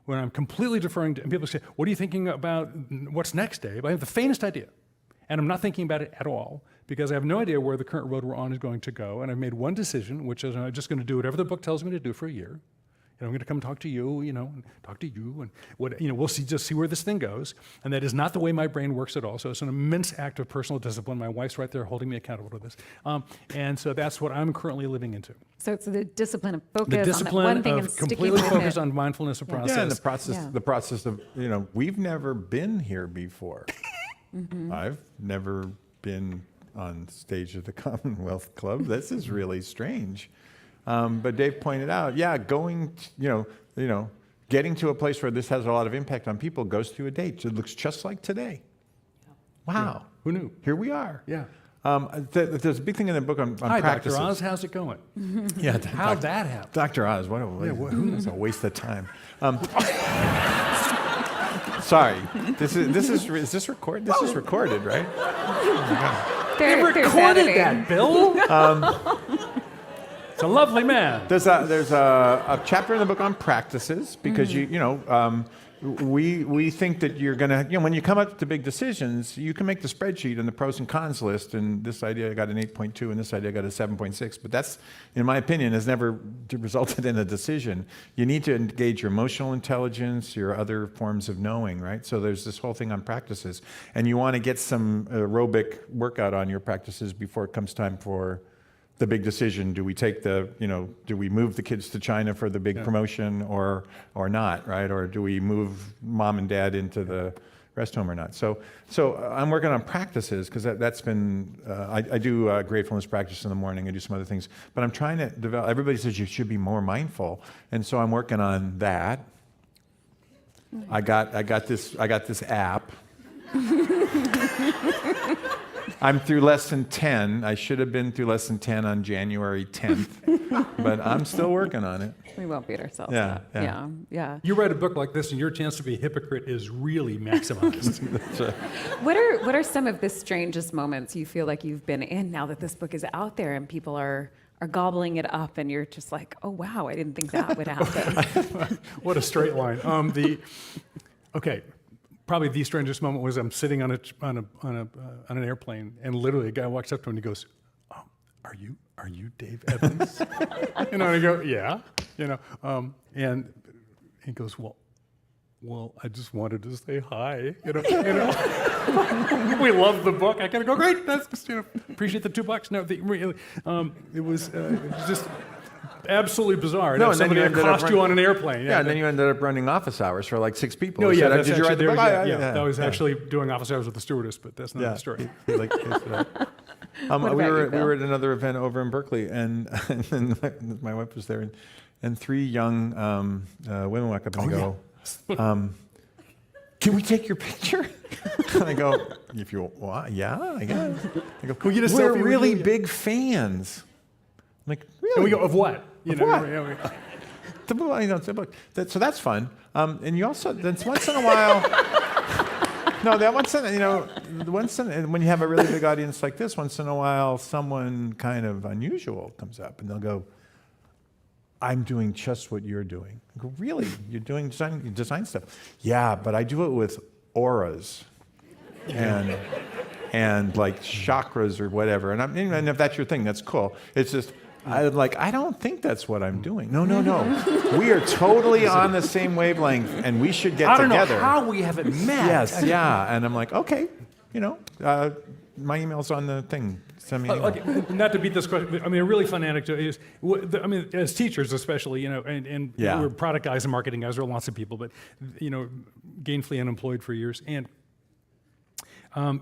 when I'm completely deferring to, and people say, what are you thinking about? What's next, Dave? I have the faintest idea, and I'm not thinking about it at all, because I have no idea where the current road we're on is going to go. And I've made one decision, which is I'm just going to do whatever the book tells me to do for a year. I'm going to come talk to you, and talk to you, and we'll see where this thing goes. And that is not the way my brain works at all. So it's an immense act of personal discipline. My wife's right there holding me accountable to this. And so that's what I'm currently living into. So it's the discipline of focus the discipline on that one thing of and sticking completely with focused it. on mindfulness of process. Yeah, and the process of, we've never been here before. I've never been on stage at the Commonwealth Club. This is really strange. But Dave pointed out, going, getting to a place where this has a lot of impact on people goes through a date. It looks just like today. Wow. Yeah. Who knew? Here we are. Yeah. There's a big thing in the book on Hi, practices. Dr. Oz, how's it going? Yeah, How'd that happen? Dr. Oz, that's a waste of time. Sorry. Is this recorded? This is recorded, right? They Recorded that, Bill. It's a lovely man. There's a chapter in the book on practices because we think that you're gonna when you come up to big decisions, you can make the spreadsheet and the pros and cons list, and this idea I got an 8.2 and this idea I got a 7.6, but that's, in my opinion, has never resulted in a decision. You need to engage your emotional intelligence, your other forms of knowing, right? So there's this whole thing on practices, and you want to get some aerobic workout on your practices before it comes time for the big decision. Do we take do we move the kids to China for the big promotion or not, right? Or do we move mom and dad into the rest home or not? So I'm working on practices because that's been, I do gratefulness practice in the morning. I do some other things, but I'm trying to develop, everybody says you should be more mindful. And so I'm working on that. I got this app. I'm through lesson 10. I should have been through lesson 10 on January 10th, but I'm still working on it. We won't beat ourselves Yeah, up. yeah. Yeah. You write a book like this, and your chance to be a hypocrite is really maximized. What are some of the strangest moments you feel like you've been in now that this book is out there and people are gobbling it up, and you're just like, oh wow, I didn't think that would happen. What a straight line. Probably the strangest moment was I'm sitting on an airplane, and literally a guy walks up to me and he goes, "Are you Dave Evans?" And I go, "Yeah," and he goes, "Well, I just wanted to say hi." We love the book. I gotta go, great. That's appreciate the $2. No, it was just absolutely bizarre. No, No, and then somebody you ended up accost you on an airplane. Yeah, and then you ended up running office hours for like 6 people. No, Who yeah, said, that's did you write the book? that was actually doing office hours with the stewardess, but that's not the story. He like tasted it. We about you, were Bill? at another event over in Berkeley, and my wife was there, and 3 young women walk up and go, "Can we take your picture?" And I go, "If you want, yeah, I guess." I go, Can we get a "We're selfie with really you?" big fans." I'm like, really? And we go, of what? Of what? The book. So that's fun. And you also, then once in a while, when you have a really big audience like this, once in a while, someone kind of unusual comes up and they'll go, "I'm doing just what you're doing." I go, "Really? You're doing design stuff?" "Yeah, but I do it with auras and like chakras or whatever. And if that's your thing, that's cool. It's just, I'm like, I don't think that's what I'm doing. No. We are totally on the same wavelength, and we should get together. I don't know how we haven't met. Yes, yeah. And I'm like, okay, my email's on the thing. Send me an email. Okay, not to beat this question, but, a really fun anecdote is, as teachers especially, and Yeah. we're product guys and marketing guys, there are lots of people, but, gainfully unemployed for years. And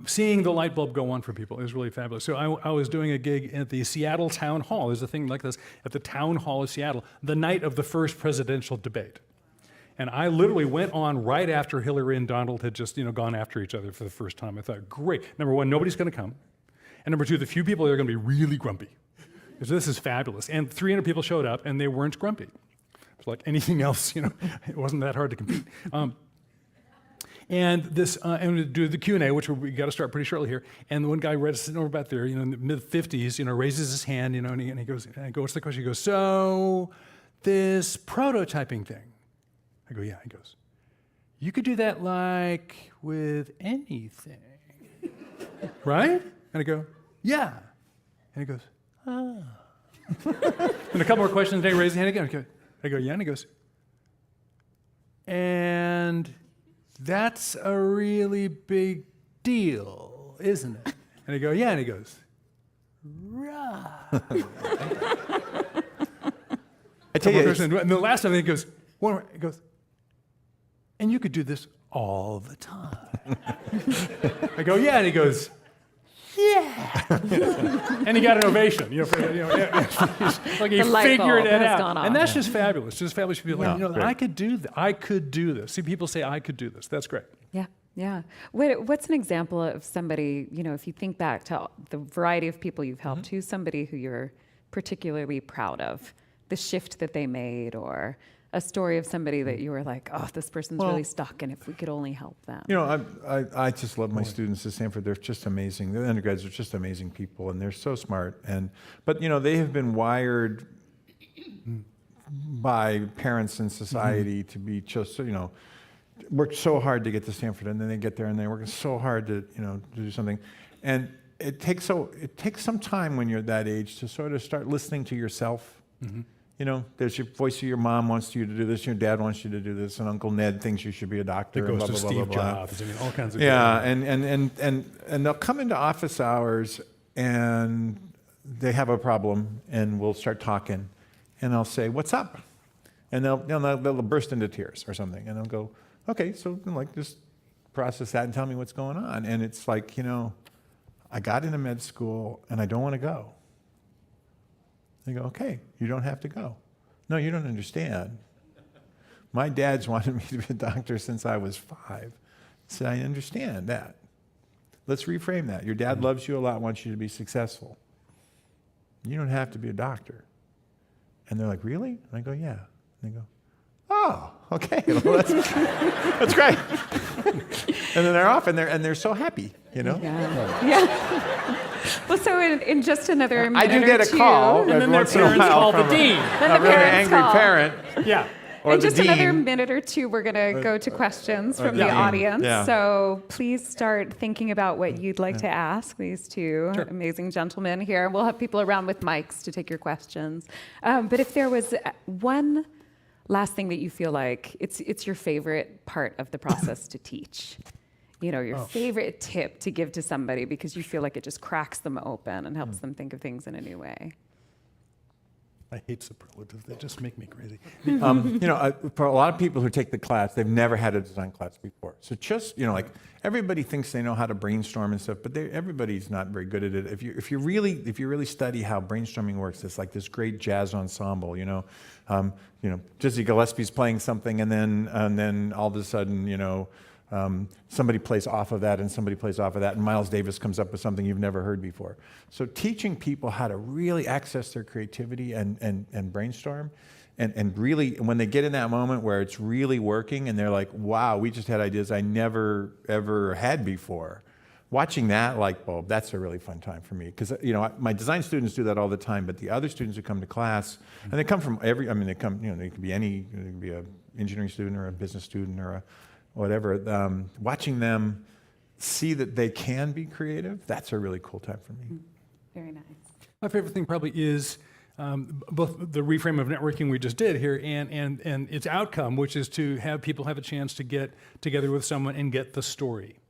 seeing the light bulb go on for people is really fabulous. So I was doing a gig at the Seattle Town Hall. There's a thing like this at the Town Hall of Seattle, the night of the first presidential debate. And I literally went on right after Hillary and Donald had just gone after each other for the first time. I thought, great. Number one, nobody's going to come. And number two, the few people there are going to be really grumpy. So this is fabulous. And 300 people showed up, and they weren't grumpy. It was like anything else, it wasn't that hard to compete. And this, and we do the Q&A, which we got to start pretty shortly here. And the one guy sitting over back there, in the mid-50s, raises his hand, and he goes, and I go, "What's the question?" He goes, "So, this prototyping thing." I go, "Yeah." He goes, "You could do that like with anything, right?" And I go, "Yeah." And he goes, "Ah." And a couple more questions, and he raises his hand again. I go, "Yeah." And he goes, "And that's a really big deal, isn't it?" And I go, "Yeah." And he goes, "Right." I tell you, And the last time he goes, one more, he goes, "And you could do this all the time." I go, "Yeah." And he goes, "Yeah." And he got an ovation. Like he The light figured bulb it has out. gone off. And that's just fabulous. Just fabulous to be like, great. I could do that. I could do this. See, people say I could do this. That's great. Yeah. What's an example of somebody, if you think back to the variety of people you've helped, who's somebody who you're particularly proud of, the shift that they made, or a story of somebody that you were like, oh, this person's Well, really stuck, and if we could only help them. You know, I just love my students at Stanford. They're just amazing. The undergrads are just amazing people, and they're so smart. But you know, they have been wired by parents and society to be just, you know, work so hard to get to Stanford, and then they get there and they're working so hard to, you know, to do something. And it takes some time when you're that age to sort of start listening to yourself. You know, there's your voice of your mom wants you to do this, your dad wants you to do this, and Uncle Ned thinks you should be a doctor. It goes and to blah, blah, Steve blah, blah, blah. Jobs. I mean, all kinds of Yeah, and they'll come into office hours and they have a problem, and we'll start talking, and I'll say, "What's up?" And they'll burst into tears or something, and I'll go, "Okay, so like just process that and tell me what's going on." And it's like, you know, I got into med school and I don't want to go. They go, "Okay, you don't have to go." No, you don't understand. My dad's wanted me to be a doctor since I was 5. I said, I understand that. Let's reframe that. Your dad loves you a lot, wants you to be successful. You don't have to be a doctor. And they're like, really? And I go, yeah. And they go, oh, okay, well, that's great. And then they're off, and they're so happy, you know? Yeah. Well, so in just another minute I do get or a two, call And every then their once in a parents while call the from dean. Then a the really parents angry call. parent. Yeah. Or in the just another dean. minute or two, we're going to go to questions from the the dean, audience. yeah. So please start thinking about what you'd like to ask these two amazing gentlemen here. We'll have people around with mics to take your questions. But if there was one last thing that you feel like it's your favorite part of the process to teach, you know, your favorite tip to give to somebody because you feel like it just cracks them open and helps them think of things in a new way. I hate superlatives. They just make me crazy. You know, for a lot of people who take the class, they've never had a design class before. So just, you know, like everybody thinks they know how to brainstorm and stuff, but everybody's not very good at it. If you really study how brainstorming works, it's like this great jazz ensemble. You know, Dizzy Gillespie's playing something, and then all of a sudden, you know, somebody plays off of that, and somebody plays off of that, and Miles Davis comes up with something you've never heard before. So teaching people how to really access their creativity and brainstorm, and really, when they get in that moment where it's really working, and they're like, wow, we just had ideas I never, ever had before. Watching that light bulb, that's a really fun time for me. Because, you know, my design students do that all the time, but the other students who come to class, and they come from they could be they could be an engineering student or a business student or a whatever, watching them see that they can be creative, that's a really cool time for me. Very nice. My favorite thing probably is both the reframe of networking we just did here and its outcome, which is to have people have a chance to get together with someone and get the story.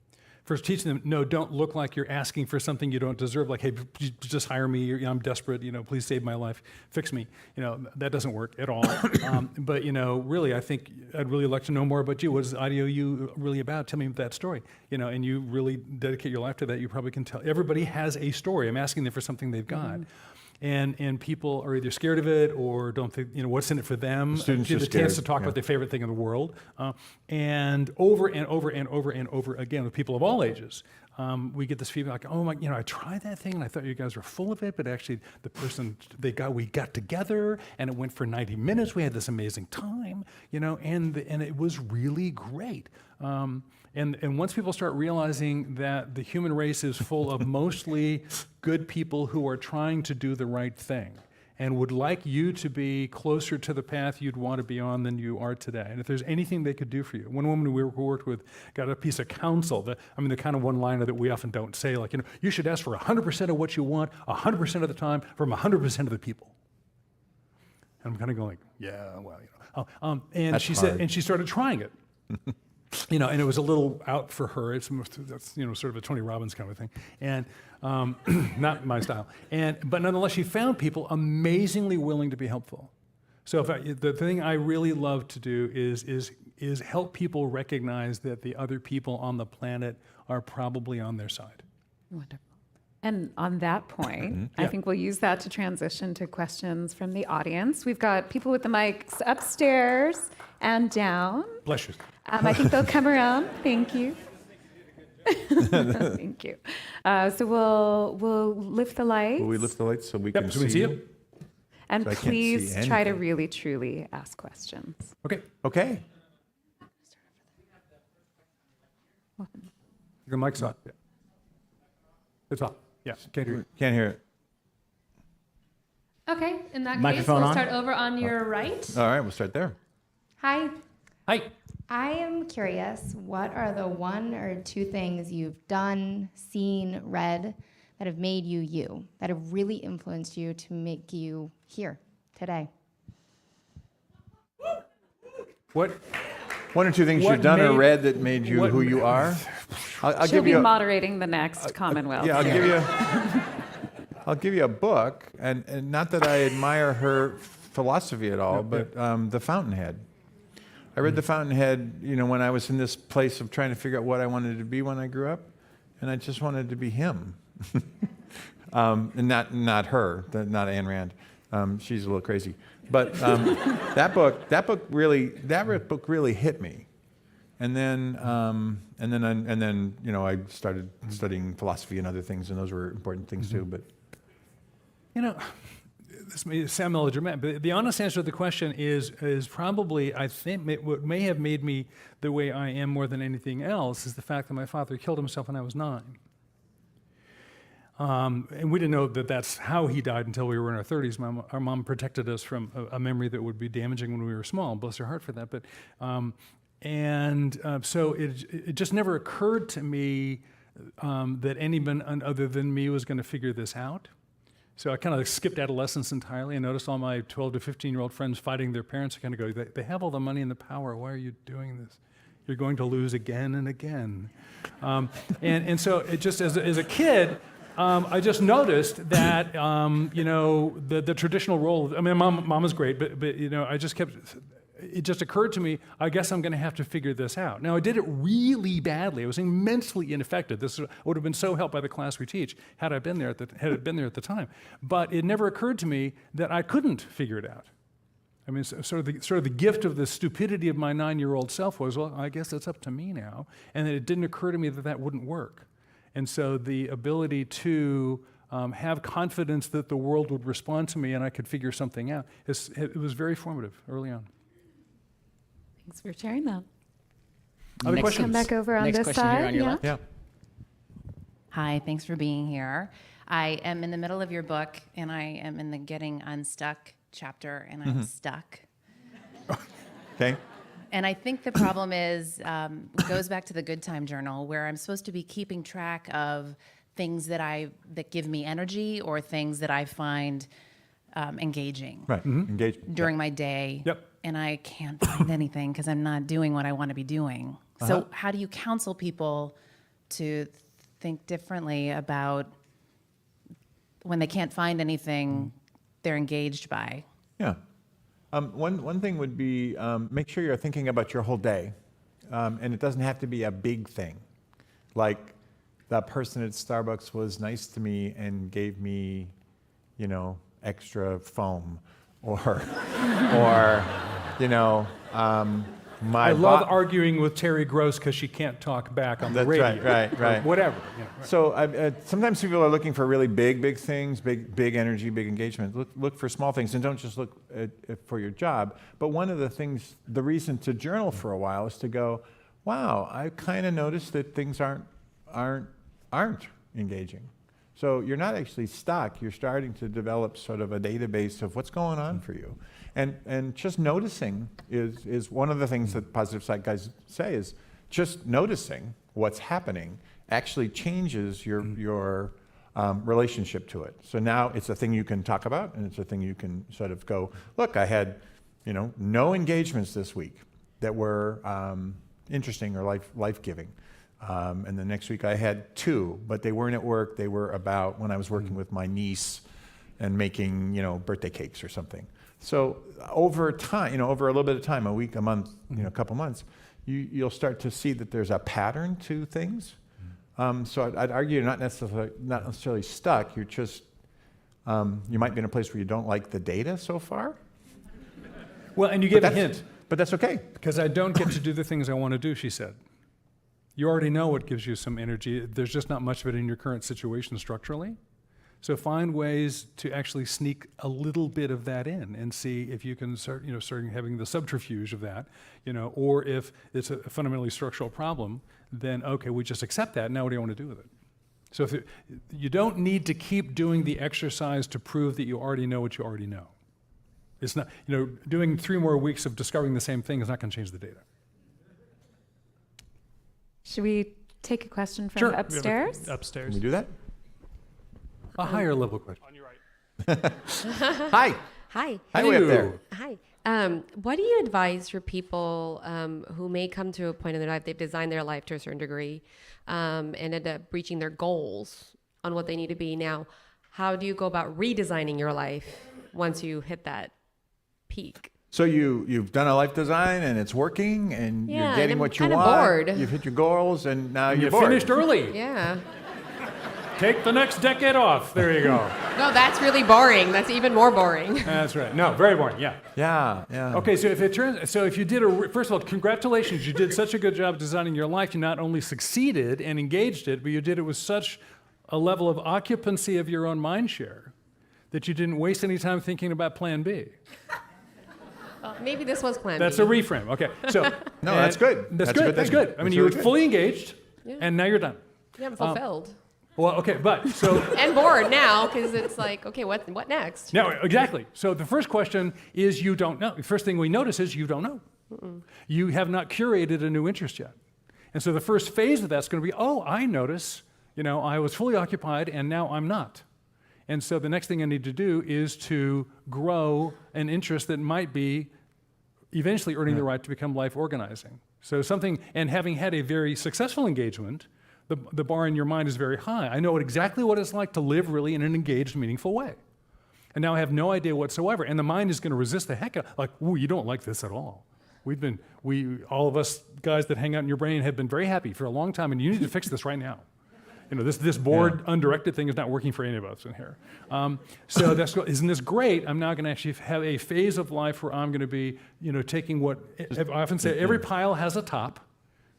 First, teaching them, no, don't look like you're asking for something you don't deserve. Like, hey, just hire me. I'm desperate. You know, please save my life. Fix me. You know, that doesn't work at all. But you know, really, I think I'd really like to know more about you. What is IDOU really about? Tell me that story. You know, and you really dedicate your life to that. You probably can tell. Everybody has a story. I'm asking them for something they've got. And people are either scared of it or don't think, you know, what's in it for them. Students Get are the chance to scared, talk yeah. about their favorite thing in the world. And over and over and over and over again with people of all ages, we get this feedback, oh my, you know, I tried that thing and I thought you guys were full of it, but actually the person we got together and it went for 90 minutes. We had this amazing time, you know, and it was really great. And once people start realizing that the human race is full of mostly good people who are trying to do the right thing and would like you to be closer to the path you'd want to be on than you are today. And if there's anything they could do for you. One woman we worked with got a piece of counsel, the kind of one-liner that we often don't say, like, you know, you should ask for 100% of what you want 100% of the time from 100% of the people. And I'm kind of going, yeah, well, you know. And That's she hard. said, and she started trying it. You know, and it was a that's, you know, sort of a Tony Robbins kind of thing, and not my style. But nonetheless, she found people amazingly willing to be helpful. So the thing I really love to do is help people recognize that the other people on the planet are probably on their side. Wonderful. And on that point, I think we'll use that to transition to questions from the audience. We've got people with the mics upstairs and down. Bless you. I think they'll come around. Thank you. Thank you. So we'll lift the lights. Will we lift the lights so we Yep, can so we see can see you? And So I can't see please try to anything. really, truly ask questions. Okay. Okay. Your mic's on. Yeah. It's on. Yeah. Can't hear you. Can't hear it. Okay, in that Microphone case, we'll on? start over on your right. All right, we'll start there. Hi, Hi. I am curious, what are the one or two things you've done, seen, read that have made you you, that have really influenced you to make you here today? What? One or two things What you've done or made- read that made you what who you are. I'll She'll give be you. moderating the next Commonwealth. Yeah, series. I'll give you a book, and not that I admire her philosophy at all, but The Fountainhead. I read The Fountainhead, when I was in this place of trying to figure out what I wanted to be when I grew up, and I just wanted to be him, and not her, not Ayn Rand. She's a little crazy, but that book really hit me. And then I started studying philosophy and other things, and those were important things too. But This may sound melodramatic, but the honest answer to the question is probably, I think, what may have made me the way I am more than anything else is the fact that my father killed himself when I was 9. And we didn't know that that's how he died until we were in our 30s. Our mom protected us from a memory that would be damaging when we were small. Bless her heart for that. But so it just never occurred to me that anyone other than me was going to figure this out. So I kind of skipped adolescence entirely and noticed all my 12 to 15-year-old friends fighting their parents. I kind of go, they have all the money and the power. Why are you doing this? You're going to lose again and again. And so it just as a kid, I just noticed that the traditional role. I mean, mom was great, but I just kept. It just occurred to me, I guess I'm going to have to figure this out. Now, I did it really badly. I was immensely ineffective. This would have been so helped by the class we teach had it been there at the time. But it never occurred to me that I couldn't figure it out. I mean, sort of the gift of the stupidity of my 9-year-old self was, well, I guess it's up to me now. And it didn't occur to me that wouldn't work. And so the ability to have confidence that the world would respond to me and I could figure something out, it was very formative early on. Thanks for sharing that. Other questions? Come back over on Next this question side. here on your yeah. left. yeah. Hi, thanks for being here. I am in the middle of your book, and I am in the Getting Unstuck chapter, and I'm stuck. Okay. And I think the problem is, goes back to the Good Time Journal, where I'm supposed to be keeping track of things that give me energy or things that I find engaging Right. Engagement. during my day. Yep. And I can't find anything because I'm not doing what I want to be doing. So how do you counsel people to think differently about when they can't find anything they're engaged by? Yeah. One thing would be make sure you're thinking about your whole day. And it doesn't have to be a big thing. Like that person at Starbucks was nice to me and gave me, extra foam. Or I love arguing with Terry Gross because she can't talk back on the That's radio. right. Or whatever. Yeah, right. So sometimes people are looking for really big things, big energy, big engagement. Look for small things, and don't just look for your job. But one of the reason to journal for a while is to go, wow, I kind of noticed that things aren't engaging. So you're not actually stuck. You're starting to develop sort of a database of what's going on for you. And just noticing is one of the things that positive psych guys say is just noticing what's happening actually changes your relationship to it. So now it's a thing you can talk about, and it's a thing you can sort of go, look, I had no engagements this week that were interesting or life-giving. And the next week I had 2, but they weren't at work. They were about when I was working with my niece and making, birthday cakes or something. So over time, over a little bit of time, a week, a month, a couple months, you'll start to see that there's a pattern to things. So I'd argue you're not necessarily stuck. You're just, you might be in a place where you don't like the data so far. Well, and you gave a hint. But that's okay. Because I don't get to do the things I want to do, she said. You already know what gives you some energy. There's just not much of it in your current situation structurally. So find ways to actually sneak a little bit of that in and see if you can start having the subterfuge of that, or if it's a fundamentally structural problem, then okay, we just accept that. Now what do you want to do with it? So you don't need to keep doing the exercise to prove that you already know what you already know. It's not, doing 3 more weeks of discovering the same thing is not going to change the data. Should we take a question from upstairs? Upstairs. Can we do that? A higher level question. On your right. Hi. Hi. Hi, way up there. Hi. What do you advise for people who may come to a point in their life, they've designed their life to a certain degree, and end up reaching their goals on what they need to be now? How do you go about redesigning your life once you hit that peak? So you've done a life design and it's working and Yeah, you're and getting I'm what you kinda want. bored. You've hit your goals and now You you're bored. finished early. Yeah. Take the next decade off. There you go. No, that's really boring. That's even more boring. That's right. No, very boring. Yeah. Yeah. Okay, so if you did first of all, congratulations, you did such a good job designing your life. You not only succeeded and engaged it, but you did it with such a level of occupancy of your own mind share that you didn't waste any time thinking about plan B. Maybe this was plan That's B. a reframe. Okay, so No, that's good. That's That's a good. good That's thing. good. I mean, That's you were really good. fully engaged, Yeah. and now you're done. Yeah, I'm fulfilled. Well, okay, but so And bored now, because it's like, okay, what next? now exactly. So the first question is you don't know. The first thing we notice is you don't know. You have not curated a new interest yet, and so the first phase of that's going to be, oh, I notice. I was fully occupied, and now I'm not. And so the next thing I need to do is to grow an interest that might be eventually earning the right to become life organizing. So and having had a very successful engagement, the bar in your mind is very high. I know exactly what it's like to live really in an engaged, meaningful way. And now I have no idea whatsoever. And the mind is going to resist the heck out, like, ooh, you don't like this at all. All of us guys that hang out in your brain have been very happy for a long time, and you need to fix this right now. This bored, undirected thing is not working for any of us in here. So isn't this great? I'm now going to actually have a phase of life where I'm going to be, taking what I often say, every pile has a top.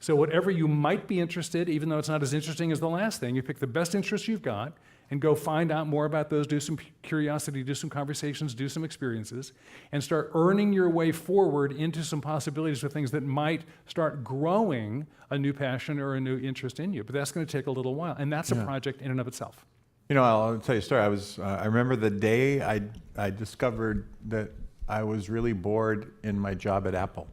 So whatever you might be interested, even though it's not as interesting as the last thing, you pick the best interest you've got and go find out more about those, do some curiosity, do some conversations, do some experiences, and start earning your way forward into some possibilities of things that might start growing a new passion or a new interest in you. But that's going to take a little while, and that's a project in and of itself. I'll tell you a story. I remember the day I discovered that I was really bored in my job at Apple.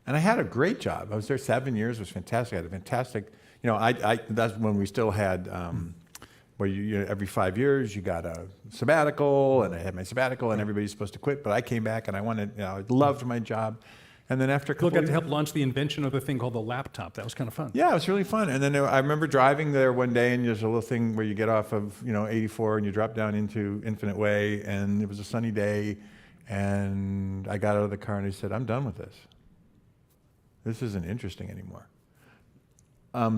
And I had a great job. I was there 7 years. It was fantastic. I had a fantastic, that's when we still had, where you every 5 years you got a sabbatical, and I had my sabbatical, and everybody's supposed to quit. But I came back, and I loved my job. And then after a couple got to help launch the invention of the thing called the laptop. That was kind of fun. Yeah, it was really fun. And then I remember driving there one day, and there's a little thing where you get off of 84 and you drop down into Infinite Way, and it was a sunny day, and I got out of the car and I said, I'm done with this. This isn't interesting anymore.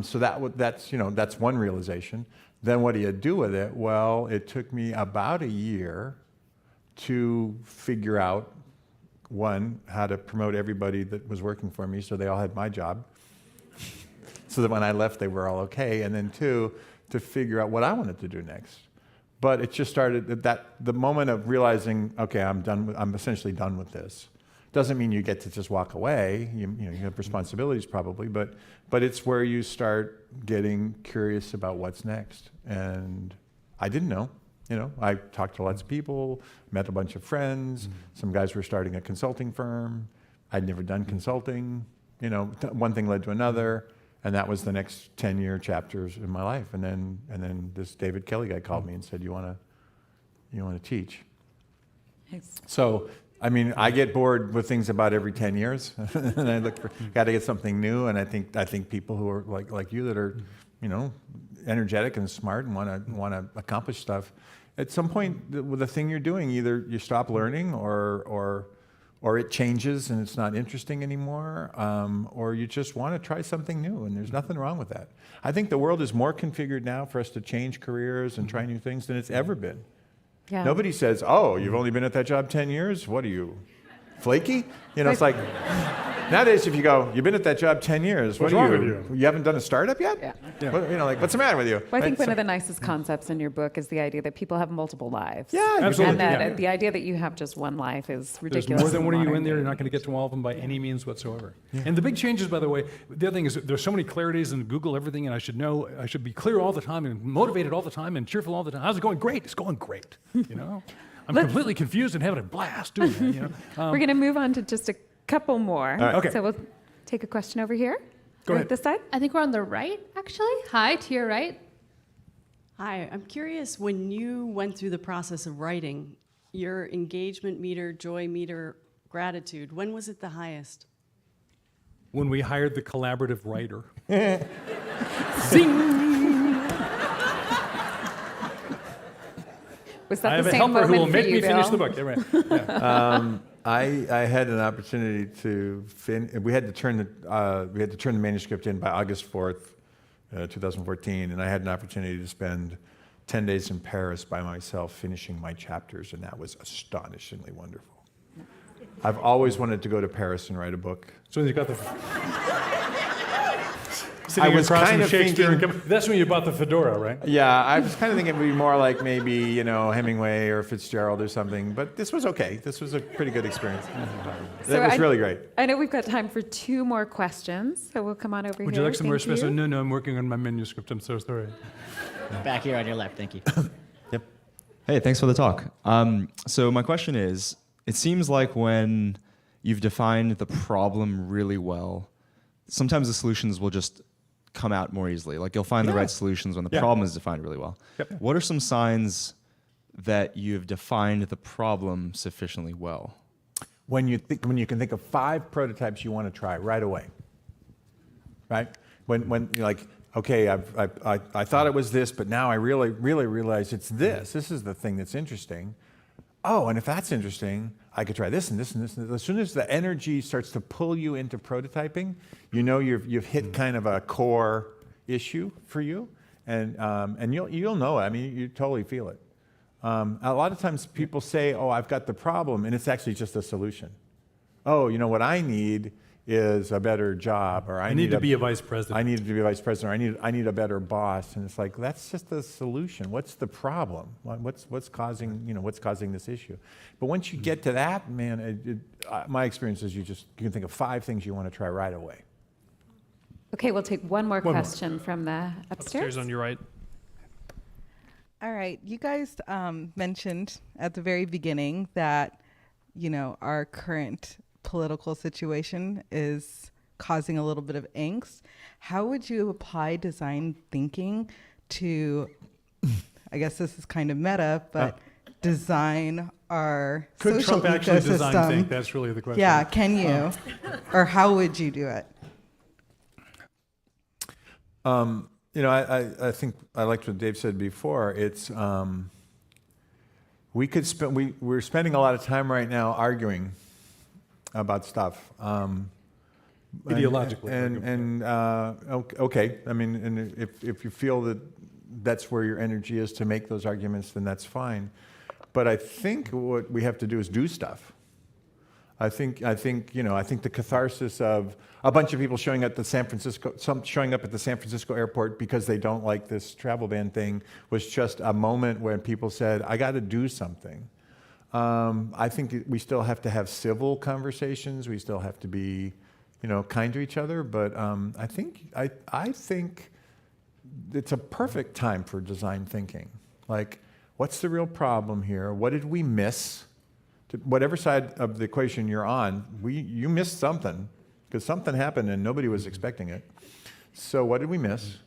So that's one realization. Then what do you do with it? Well, it took me about a year to figure out, one, how to promote everybody that was working for me so they all had my job, so that when I left they were all okay, and then two, to figure out what I wanted to do next. But it just started the moment of realizing, okay, I'm essentially done with this. Doesn't mean you get to just walk away. You have responsibilities probably, but it's where you start getting curious about what's next. And I didn't know. I talked to lots of people, met a bunch of friends. Some guys were starting a consulting firm. I'd never done consulting. One thing led to another, and that was the next 10-year chapters in my life. And then this David Kelly guy called me and said, "You want to teach?" So. I get bored with things about every 10 years, and I got to get something new. And I think people who are like you that are, energetic and smart and want to accomplish stuff, at some point with the thing you're doing, either you stop learning, or it changes and it's not interesting anymore, or you just want to try something new. And there's nothing wrong with that. I think the world is more configured now for us to change careers and try new things than it's ever been. Yeah. Nobody says, "Oh, you've only been at that job 10 years? What are you, flaky?" It's like, Nowadays, if you go, you've been at that job 10 years. What's what are wrong you? with you? You haven't done a startup yet? Yeah. What, like, what's the matter with you? Well, I think Right? one of the nicest concepts in your book is the idea that people have multiple lives. Yeah, Absolutely. And that Yeah. the idea that you have just one life is There's ridiculous. more than one of you modern in there. You're day. not going to get to all of them by any means whatsoever. And the big changes, by the way, the other thing is there's so many clarities in Google everything, and I should be clear all the time and motivated all the time and cheerful all the time. How's it going? Great. It's going great. You know, I'm completely confused and having a blast doing that. You know, We're going to move on to just a couple more. right. Okay. So we'll take a question over here. Go Right ahead. this side. I think we're on the right, actually. Hi, to your right. Hi, I'm curious, when you went through the process of writing, your engagement meter, joy meter, gratitude, when was it the highest? when we hired the collaborative writer. Zing! Was that I the have a same helper who moment will for make you, me finish Bill? the book. Yeah, right. I had an opportunity to we had to turn the manuscript in by August 4th, 2014, and I had an opportunity to spend 10 days in Paris by myself finishing my chapters, and that was astonishingly wonderful. I've always wanted to go to Paris and write a book. So you got the. Sitting was across kind from of Shakespeare. thinking- That's when you bought the fedora, right? Yeah, I was kind of thinking it would be more like maybe, Hemingway or Fitzgerald or something, but this was okay. This was a pretty good experience. So That was really great. I know we've got time for 2 more questions, so we'll come on over Would here. you like some more Thank espresso? you. No, I'm working on my manuscript. I'm so sorry. Back here on your left, thank you. Yep. Hey, thanks for the talk. So my question is, it seems like when you've defined the problem really well, sometimes the solutions will just come out more easily. Like you'll find the right solutions when the problem is defined really well. Yep. What are some signs that you've defined the problem sufficiently well? When you can think of 5 prototypes you want to try right away, right? When you're like, okay, I thought it was this, but now I really realize it's this. This is the thing that's interesting. Oh, and if that's interesting, I could try this and this and this. And as soon as the energy starts to pull you into prototyping, you know you've hit kind of a core issue for you, and you'll know it. I mean, you totally feel it. A lot of times people say, "Oh, I've got the problem," and it's actually just a solution. Oh, what I need is a better job, or I need to be a vice president. I need to be a vice president, or I need a better boss. And it's like, that's just the solution. What's the problem? What's causing this issue? But once you get to that, man, my experience is you can think of 5 things you want to try right away. Okay, we'll take one more One more. question from the upstairs. on your right. All right, you guys mentioned at the very beginning that, our current political situation is causing a little bit of angst. How would you apply design thinking to, I guess this is kind of meta, but design our Could social Trump actually ecosystem? design think? That's really the question. Yeah, can you? Or how would you do it? I think I liked what Dave said before. It's we're spending a lot of time right now arguing about stuff. Ideologically. Okay. I mean, and if you feel that that's where your energy is to make those arguments, then that's fine. But I think what we have to do is do stuff. I think the catharsis of a bunch of people showing up at the San Francisco airport because they don't like this travel ban thing was just a moment when people said, "I got to do something." I think we still have to have civil conversations. We still have to be, kind to each other. But I think it's a perfect time for design thinking. Like, what's the real problem here? What did we miss? Whatever side of the equation you're on, you missed something because something happened and nobody was expecting it. So what did we miss?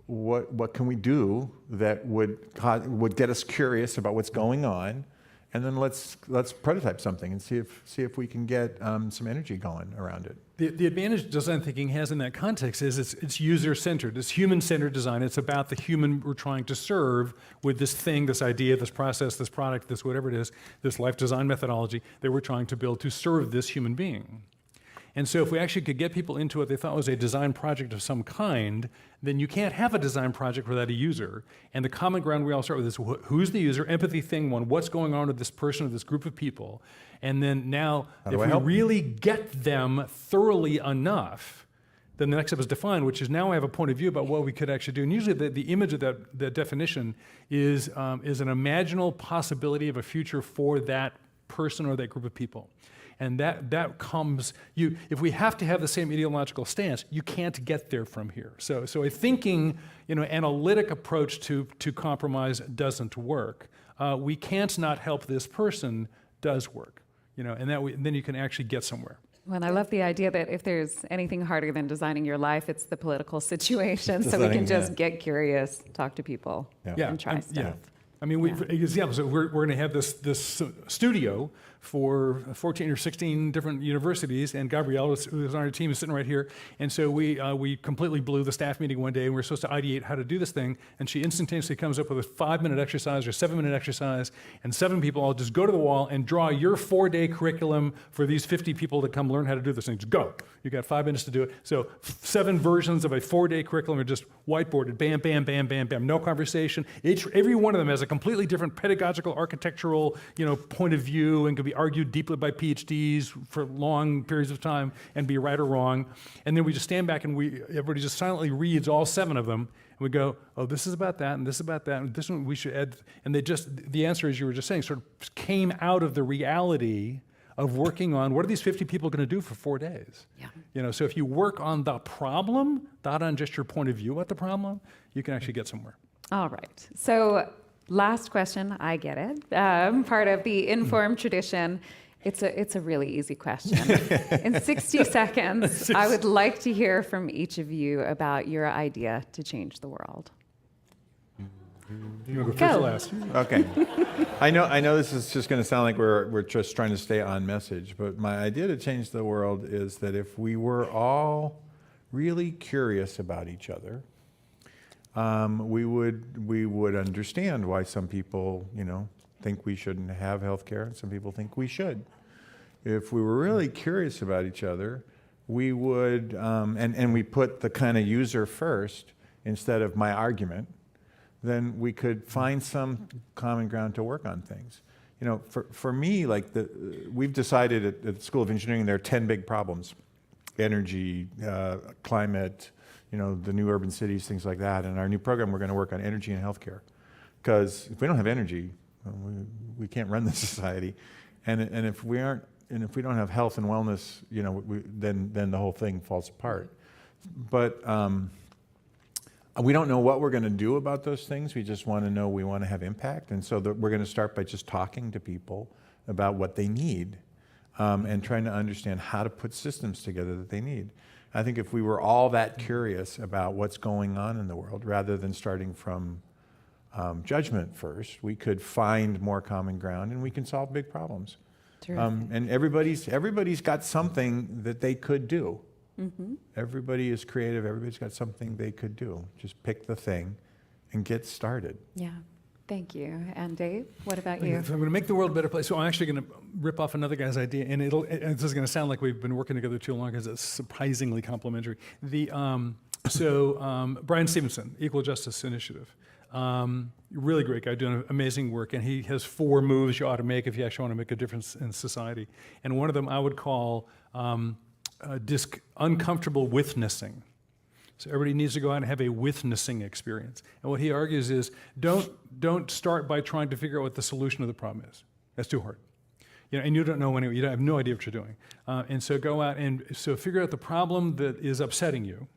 What can we do that would get us curious about what's going on? And then let's prototype something and see if we can get some energy going around it. The advantage design thinking has in that context is it's user-centered. It's human-centered design. It's about the human we're trying to serve with this thing, this idea, this process, this product, this whatever it is, this life design methodology that we're trying to build to serve this human being. And so if we actually could get people into what they thought was a design project of some kind, then you can't have a design project without a user. And the common ground we all start with is who's the user, empathy thing one, what's going on with this person or this group of people. And then now, if we really get them thoroughly enough, then the next step is define, which is now I have a point of view about what we could actually do. And usually the image of that definition is an imaginal possibility of a future for that person or that group of people. And that comes, if we have to have the same ideological stance, you can't get there from here. So a thinking, analytic approach to compromise doesn't work. We can't not help this person does work, and then you can actually get somewhere. Well, I love the idea that if there's anything harder than designing your life, it's the political situation. So we can just get curious, talk to people, and try stuff. Yeah. I mean, so we're going to have this studio for 14 or 16 different universities, and Gabrielle, who's on our team, is sitting right here. And so we completely blew the staff meeting one day, and we were supposed to ideate how to do this thing, and she instantaneously comes up with a 5-minute exercise or 7-minute exercise, and 7 people all just go to the wall and draw your 4-day curriculum for these 50 people to come learn how to do this thing. Just go. You got 5 minutes to do it. So 7 versions of a 4-day curriculum are just whiteboarded, bam, bam, bam, bam, bam, no conversation. Every one of them has a completely different pedagogical, architectural, point of view, and can be argued deeply by PhDs for long periods of time and be right or wrong. And then we just stand back and everybody just silently reads all 7 of them, and we go, oh, this is about that, and this is about that, and this one we should add. And the answer, as you were just saying, sort of came out of the reality of working on what are these 50 people going to do for 4 days? Yeah. So if you work on the problem, not on just your point of view about the problem, you can actually get somewhere. All right. So last question, I get it. Part of the informed tradition. It's a really easy question. In 60 seconds, I would like to hear from each of you about your idea to change the world. You want to go first or last? Okay. I know this is just going to sound like we're just trying to stay on message, but my idea to change the world is that if we were all really curious about each other, we would understand why some people, think we shouldn't have health care and some people think we should. If we were really curious about each other, we would, and we put the kind of user first instead of my argument, then we could find some common ground to work on things. For me, we've decided at the School of Engineering there are 10 big problems: energy, climate, the new urban cities, things like that. And our new program, we're going to work on energy and healthcare, because if we don't have energy, we can't run the society, and if we don't have health and wellness, then the whole thing falls apart. But we don't know what we're going to do about those things. We just want to know we want to have impact. And so we're going to start by just talking to people about what they need and trying to understand how to put systems together that they need. I think if we were all that curious about what's going on in the world, rather than starting from judgment first, we could find more common ground and we can solve big problems. And everybody's got something that they could do. Mm-hmm. Everybody is creative. Everybody's got something they could do. Just pick the thing and get started. Yeah. Thank you. And Dave, what about you? If I'm going to make the world a better place, so I'm actually going to rip off another guy's idea, and this is going to sound like we've been working together too long because it's surprisingly complementary. Brian Stevenson, Equal Justice Initiative. Really great guy doing amazing work, and he has 4 moves you ought to make if you actually want to make a difference in society. And one of them I would call uncomfortable witnessing. So everybody needs to go out and have a witnessing experience. And what he argues is don't start by trying to figure out what the solution of the problem is. That's too hard. And you don't know anyway. You have no idea what you're doing. And so go out and figure out the problem that is upsetting you,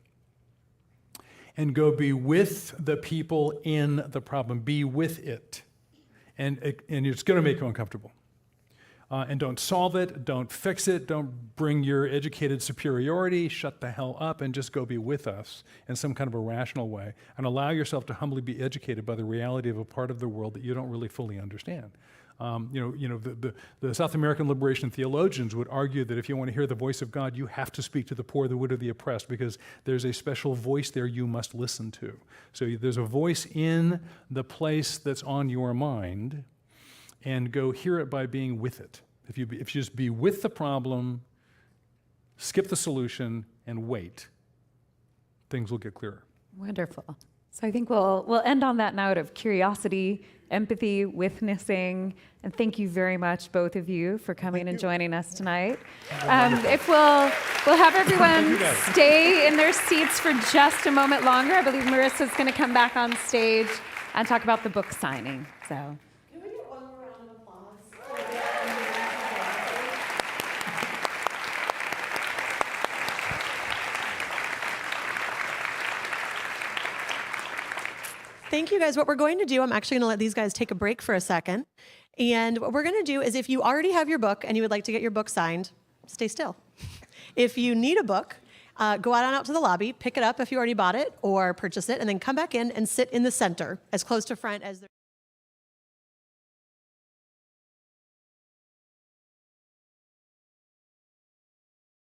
and go be with the people in the problem. Be with it, and it's going to make you uncomfortable. And don't solve it, don't fix it, don't bring your educated superiority, shut the hell up, and just go be with us in some kind of a rational way, and allow yourself to humbly be educated by the reality of a part of the world that you don't really fully understand. The South American liberation theologians would argue that if you want to hear the voice of God, you have to speak to the poor, the widow, the oppressed, because there's a special voice there you must listen to. So there's a voice in the place that's on your mind, and go hear it by being with it. If you just be with the problem, skip the solution and wait. Things will get clearer. Wonderful. So I think we'll end on that note of curiosity, empathy, witnessing, and thank you very much, both of you, for coming and joining us tonight. If we'll have everyone stay in their seats for just a moment longer. I believe Marissa's going to come back on stage and talk about the book signing. So. Thank you, guys. What we're going to do, I'm actually going to let these guys take a break for a second. And what we're going to do is if you already have your book and you would like to get your book signed, stay still. If you need a book, go out to the lobby, pick it up if you already bought it or purchase it, and then come back in and sit in the center as close to front as